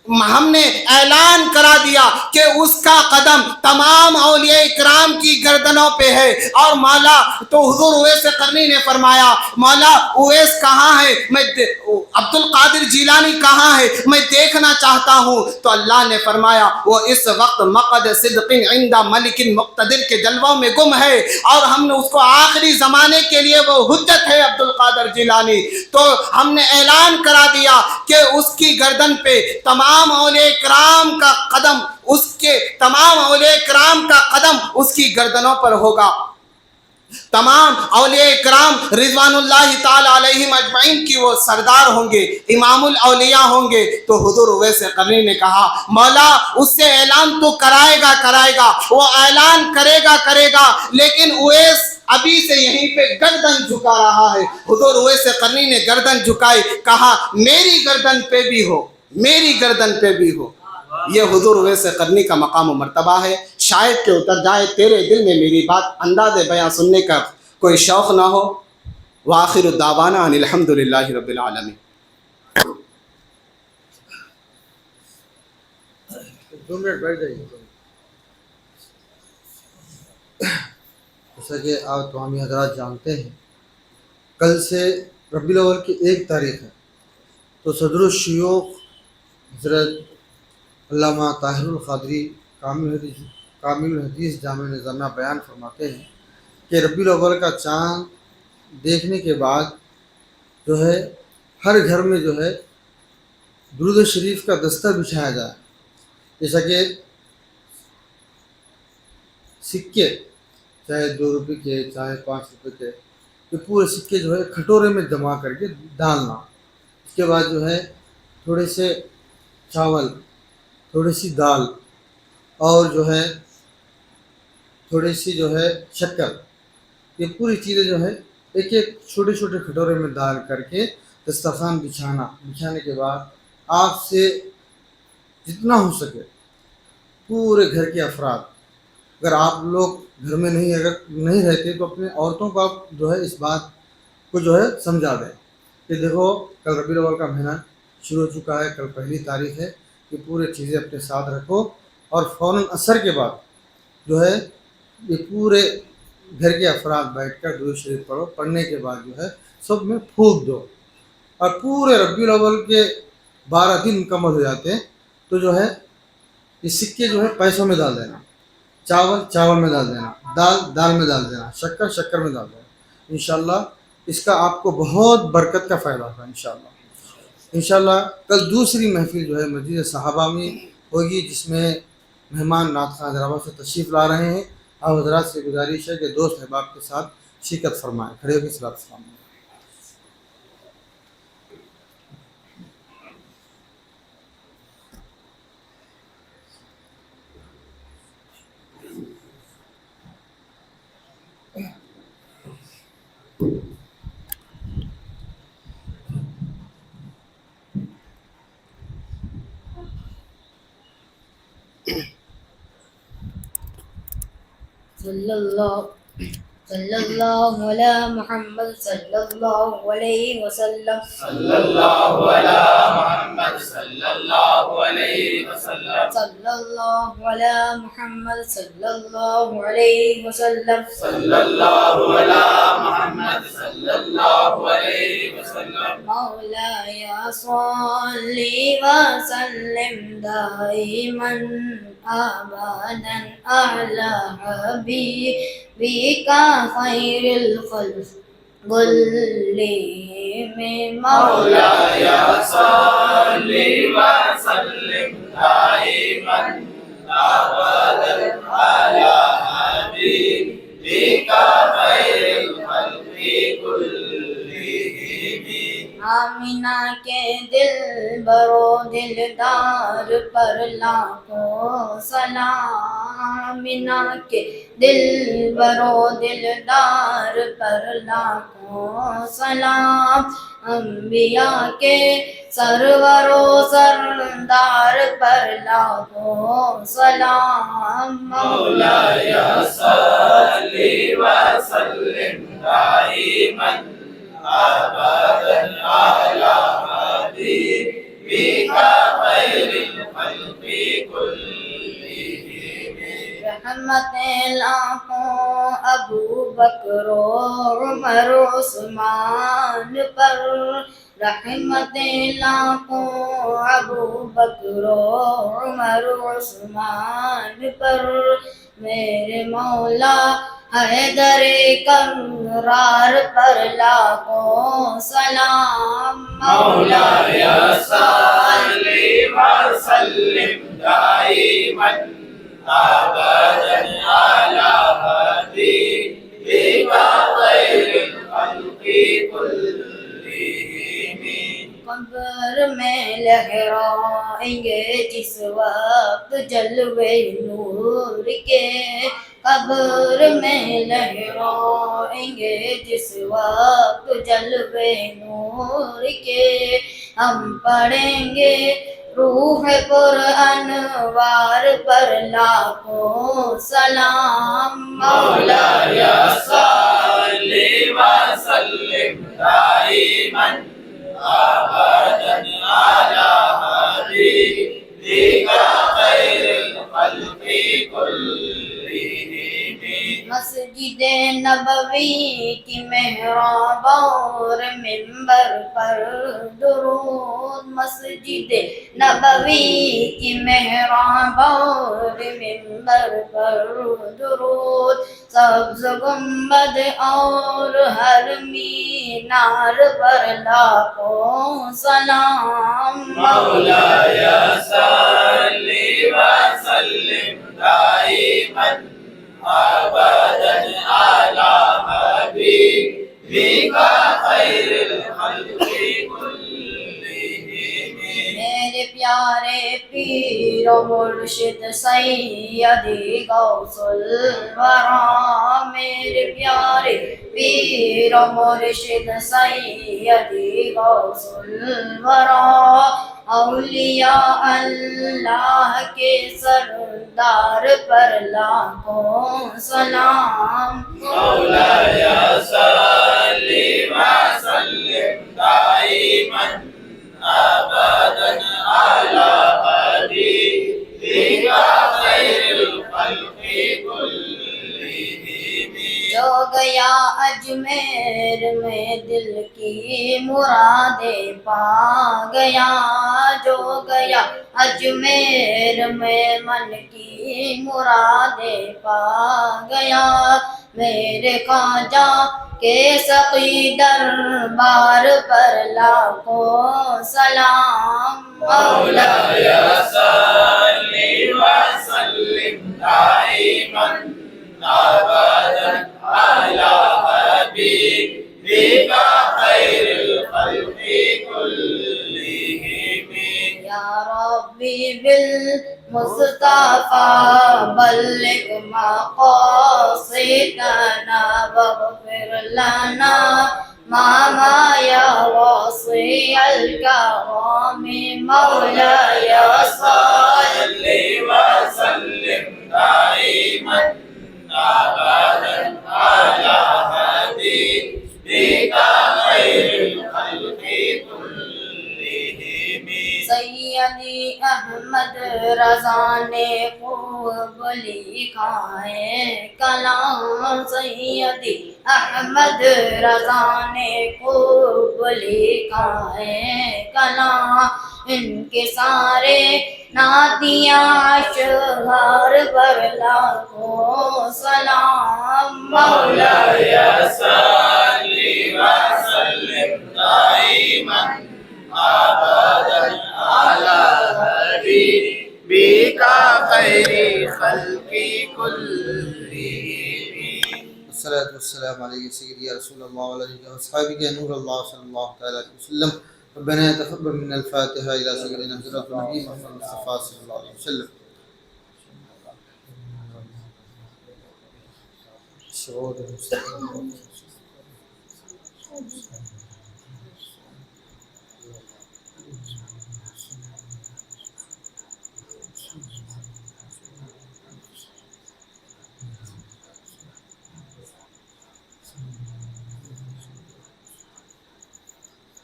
Speaker 3: ہم نے اعلان کرا دیا کہ اس کا قدم تمام اولیاء اکرام کی گردنوں پہ ہے۔ اور مولا تو حضور اویس قرنی نے فرمایا مولا اویس کہاں ہے، میں عبد القادر جیلانی کہاں ہے، میں دیکھنا چاہتا ہوں۔ تو اللہ نے فرمایا وہ اس وقت مقعد صدق عند ملک مقتدر کے جلووں میں گم ہے، اور ہم نے اس کو آخری زمانے کے لیے وہ حجت ہے عبد القادر جیلانی۔ تو ہم نے اعلان کرا دیا کہ اس کی گردن پہ تمام اولیاء کرام کا قدم، اس کے تمام اولیاء کرام کا قدم اس کی گردنوں پر ہوگا، تمام اولیاء کرام رضوان اللہ تعالی علیہم اجمعین کی وہ سردار ہوں گے، امام الاولیاء ہوں گے۔ تو حضور اویس قرنی نے کہا مولا اس سے اعلان تو کرائے گا، وہ اعلان کرے گا، لیکن اویس ابھی سے یہیں پہ گردن جھکا رہا ہے۔ حضور اویس قرنی نے گردن جھکائی، کہا میری گردن پہ بھی ہو، میری گردن پہ بھی ہو۔ یہ حضور اویس قرنی کا مقام و مرتبہ ہے، شاید کہ اتر جائے تیرے دل میں میری بات، انداز بیاں سننے کا کوئی شوق نہ ہو۔ وآخر الدعوانا ان الحمدللہ رب العالمین۔
Speaker 1: 2 منٹ بیٹھ جائیے۔ جیسا کہ آپ تمامی حضرات جانتے ہیں کل سے ربیع الاول کی 1 تاریخ ہے، تو صدر الشیوخ حضرت علامہ طاہر القادری کامل الحدیث جامع نظامیہ بیان فرماتے ہیں کہ ربیع الاول کا چاند دیکھنے کے بعد جو ہے ہر گھر میں جو ہے درود شریف کا دستر بچھایا جائے، جیسا کہ سکے چاہے 2 روپے کے چاہے 5 روپے کے، یہ پورے سکے جو ہے کھٹورے میں جمع کر کے ڈالنا، اس کے بعد جو ہے تھوڑے سے چاول، تھوڑی سی دال اور جو ہے تھوڑی سی جو ہے شکر، یہ پوری چیزیں جو ہے ایک چھوٹے چھوٹے کھٹورے میں ڈال کر کے دسترخوان بچھانے کے بعد آپ سے جتنا ہو سکے پورے گھر کے افراد، اگر آپ لوگ گھر میں نہیں رہتے تو اپنے عورتوں کو آپ جو ہے اس بات کو جو ہے سمجھا دیں کہ دیکھو کل ربیع الاول کا مہینہ شروع ہو چکا ہے، کل 1 تاریخ ہے، یہ پورے چیزیں اپنے ساتھ رکھو، اور فوراً عصر کے بعد جو ہے یہ پورے گھر کے افراد بیٹھ کر درود شریف پڑھو، پڑھنے کے بعد جو ہے سب میں پھونک دو، اور پورے ربیع الاول کے 12 دن مکمل ہو جاتے ہیں تو جو ہے یہ سکے جو ہے پیسوں میں ڈال دینا، چاول میں ڈال دینا، دال میں ڈال دینا، شکر میں ڈال دینا، انشاءاللہ اس کا آپ کو بہت برکت کا فائدہ ہوگا انشاءاللہ۔ کل دوسری محفل جو ہے مسجد صحابہ میں ہوگی، جس میں مہمان نعت خواں حیدرآباد سے تشریف لا رہے ہیں. آپ حضرات سے گزارش ہے کہ دوست احباب کے ساتھ شرکت فرمائیں. کھڑے ہو کے صلاۃ السلام.
Speaker 4: صلی اللہ علی محمد صلی اللہ علیہ وسلم.
Speaker 5: صلی اللہ علی محمد صلی اللہ علیہ وسلم.
Speaker 4: صلی اللہ علی محمد صلی اللہ علیہ وسلم.
Speaker 5: صلی اللہ علی محمد صلی اللہ علیہ وسلم.
Speaker 4: مولاي صل وسلم دائما ابدا على حبيبك خير الخلق كلهم.
Speaker 5: مولاي صل وسلم دائما ابدا على حبيبك خير الخلق كلهم.
Speaker 4: آمینہ کے دل برو دلدار پر لاکھوں سلام. آمینہ کے دل برو دلدار پر لاکھوں سلام. انبیاء کے سرور و سردار پر لاکھوں سلام.
Speaker 5: مولاي صل وسلم دائما ابدا على حبيبك خير الخلق كلهم.
Speaker 4: رحمت لاکھوں ابو بکر و عمر و عثمان پر. رحمت لاکھوں ابو بکر و عمر و عثمان پر. میرے مولا حیدر کرار پر لاکھوں سلام.
Speaker 5: مولاي صل وسلم دائما ابدا على حبيبك خير الخلق كلهم.
Speaker 4: قبر میں لہرائیں گے جس وقت جلوے نور کے. قبر میں لہرائیں گے جس وقت جلوے نور کے. ہم پڑھیں گے روح پر انوار پر لاکھوں سلام.
Speaker 5: مولاي صل وسلم دائما ابدا على حبيبك خير الخلق كلهم.
Speaker 4: مسجد نبوی کی محراب اور منبر پر درود. مسجد نبوی کی محراب اور منبر پر درود. سبز گنبد اور ہر مینار پر لاکھوں سلام.
Speaker 5: مولاي صل وسلم دائما ابدا على حبيبك خير الخلق كلهم.
Speaker 4: میرے پیارے پیر و مرشد سیدی غوث الورا. میرے پیارے پیر و مرشد سیدی غوث الورا. اولیاء اللہ کے سردار پر لاکھوں سلام.
Speaker 5: مولاي صل وسلم دائما ابدا على حبيبك خير الخلق كلهم.
Speaker 4: جو گیا اجمیر میں دل کی مرادیں پا گیا. جو گیا اجمیر میں من کی مرادیں پا گیا. میرے خواجہ کے سقی دربار پر لاکھوں سلام.
Speaker 5: مولاي صل وسلم دائما أبدا على حبيبك خير الخلق كلهم.
Speaker 4: يا ربي بالمصطفى بلغ مقاصدنا واغفر لنا ما يا واصي الكرام مولاي صل
Speaker 5: وسلم دائما أبدا على حبيبك خير الخلق كلهم.
Speaker 4: سیدی احمد رضا نے خوب لکھا ہے کلام، سیدی احمد رضا نے خوب لکھا ہے کلام، ان کے سارے نعتیاں اشعار پر لاکھوں سلام.
Speaker 5: مولاي صل وسلم دائما أبدا على حبيبك خير الخلق كلهم.
Speaker 1: الصلاة والسلام عليك سيدي يا رسول الله وعلى آله وأصحابك يا نور الله صلى الله تعالى عليه وسلم. ربنا يتقبل منا الفاتحة إلى سيدنا حضرة النبي محمد المصطفى صلى الله عليه وسلم.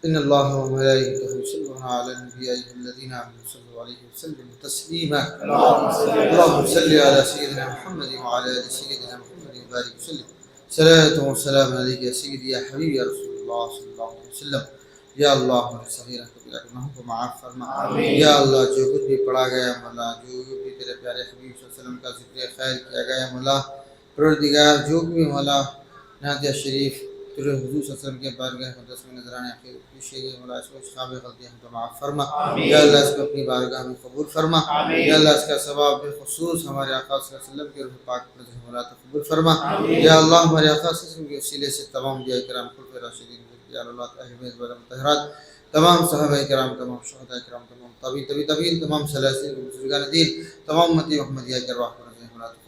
Speaker 1: إن الله وملائكته يصلون على النبي يا أيها الذين آمنوا صلوا عليه وسلموا تسليما. اللهم صل على سيدنا محمد وعلى آل سيدنا محمد وبارك وسلم. صلاة وسلام عليك يا سيدي يا حبيبي يا رسول الله صلى الله عليه وسلم. یا اللہ ہمارے صغیرہ کبیرہ گناہوں کو معاف فرما. یا اللہ جو کچھ بھی پڑھا گیا مولا، جو بھی تیرے پیارے حبیب صلی اللہ علیہ وسلم کا ذکر خیر کیا گیا مولا، پروردگار جو بھی مولا نعتیہ شریف تیرے حضور صلی اللہ علیہ وسلم کے بارگاہ مقدس میں نظرانے آخر پیش ہے مولا، اس کو اشخاب غلطیاں ہم کو معاف فرما. یا اللہ اس کو اپنی بارگاہ میں قبول فرما. یا اللہ اس کا ثواب بالخصوص ہمارے آقا صلی اللہ علیہ وسلم کے روح پاک پر مولا قبول فرما. یا اللہ ہمارے آقا صلی اللہ علیہ وسلم کے وسیلے سے تمام انبیاء کرام خلفائے راشدین یا اللہ اہل بیت و مطہرات، تمام صحابہ کرام، تمام شہداء کرام، تمام تابعین، تمام سلاسل بزرگان دین، تمام امتی محمدیہ کے ارواح کو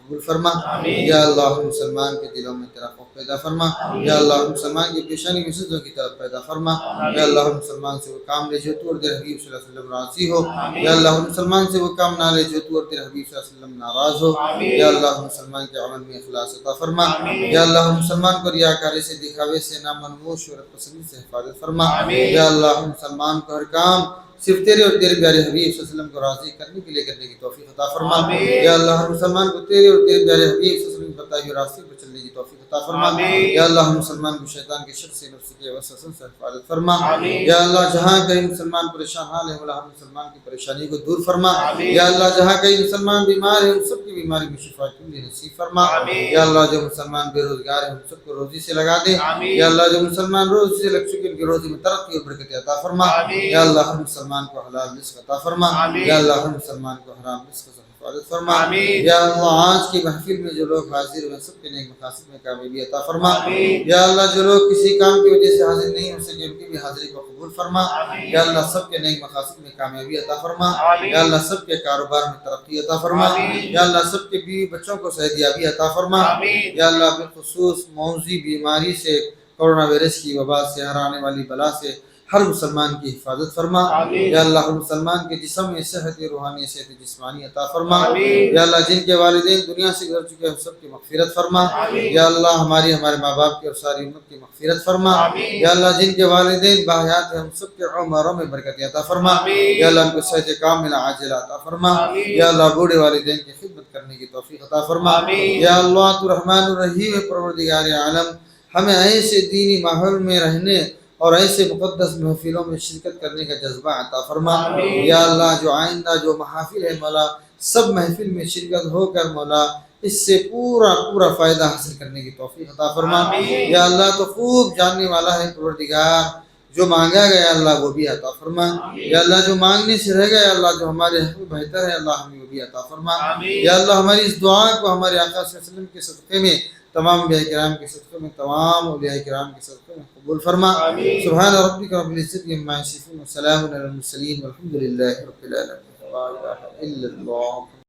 Speaker 1: قبول فرما. یا اللہ ہم مسلمان کے دلوں میں تیرا خوف پیدا فرما. یا اللہ ہم مسلمان کی پیشانی میں سجدوں کی طرف پیدا فرما. یا اللہ ہم مسلمان سے وہ کام لے جو تو اور تیرے حبیب صلی اللہ علیہ وسلم راضی ہو. یا اللہ ہم مسلمان سے وہ کام نہ لے جو تو اور تیرے حبیب صلی اللہ علیہ وسلم ناراض ہو. یا اللہ ہم مسلمان کے عمل میں اخلاص عطا فرما. یا اللہ ہم مسلمان کو ریاکاری سے، دکھاوے سے، نامنموش شہرت پسندی سے حفاظت فرما. یا اللہ ہم مسلمان کو ہر کام صرف تیرے اور تیرے پیارے حبیب صلی اللہ علیہ وسلم کو راضی کرنے کے لیے کرنے کی توفیق عطا فرما. یا اللہ ہر مسلمان کو تیرے اور تیرے پیارے حبیب صلی اللہ علیہ وسلم کی بتائی ہوئی راستے پر چلنے کی توفیق عطا فرما. یا اللہ ہم مسلمان کو شیطان کے شر سے، نفس کے وسوسوں سے حفاظت فرما. یا اللہ جہاں کہیں مسلمان پریشان حال ہے مولا ہر مسلمان کی پریشانی کو دور فرما. یا اللہ جہاں کہیں مسلمان بیمار ہے ان سب کی بیماری میں شفا کلی نصیب فرما. یا اللہ جو مسلمان بے روزگار ہے ان سب کو روزی سے لگا دے. یا اللہ جو مسلمان روزی سے لگ چکے ان کی روزی میں ترقی اور برکت عطا فرما. یا اللہ ہر مسلمان کو حلال رزق عطا فرما. یا اللہ ہر مسلمان کو حرام رزق سے حفاظت فرما. یا اللہ آج کی محفل میں جو لوگ حاضر ہوئے سب کے نیک مقاصد میں کامیابی عطا فرما. یا اللہ جو لوگ کسی کام کی وجہ سے حاضر نہیں ہو سکے ان کی بھی حاضری کو قبول فرما. یا اللہ سب کے نیک مقاصد میں کامیابی عطا فرما. یا اللہ سب کے کاروبار میں ترقی عطا فرما. یا اللہ سب کے بیوی بچوں کو صحتیابی عطا فرما. یا اللہ بالخصوص موذی بیماری سے، کورونا وائرس کی وبا سے، ہر آنے والی بلا سے ہر مسلمان کی حفاظت فرما. یا اللہ ہر مسلمان کے جسم میں صحت روحانی، صحت جسمانی عطا فرما. یا اللہ جن کے والدین دنیا سے گزر چکے ہیں سب کی مغفرت فرما. یا اللہ ہمارے ماں باپ کی اور ساری امت کی مغفرت فرما. یا اللہ جن کے والدین باحیات ہیں ہم سب کے عمروں میں برکت عطا فرما. یا اللہ ان کو صحت کاملہ عاجلہ عطا فرما. یا اللہ بوڑھے والدین کی خدمت کرنے کی توفیق عطا فرما. یا اللہ تو رحمان الرحیم پروردگار عالم ہمیں ایسے دینی ماحول میں رہنے اور ایسے مقدس محفلوں میں شرکت کرنے کا جذبہ عطا فرما. یا اللہ جو آئندہ جو محافل ہے مولا سب محفل میں شرکت ہو کر مولا اس سے پورا فائدہ حاصل کرنے کی توفیق عطا فرما. یا اللہ تو خوب جاننے والا ہے پروردگار جو مانگا گیا اللہ وہ بھی عطا فرما. یا اللہ جو مانگنے سے رہ گیا اللہ جو ہمارے حق میں بہتر ہے اللہ ہمیں وہ بھی عطا فرما. یا اللہ ہماری اس دعا کو ہمارے آقا صلی اللہ علیہ وسلم کے صدقے میں، تمام انبیاء کرام کے صدقے میں، تمام اولیاء کرام کے صدقے میں قبول فرما. سبحان ربک رب العزت عما یصفون وسلام علی المرسلین والحمد للہ رب العالمین. لا الہ الا اللہ.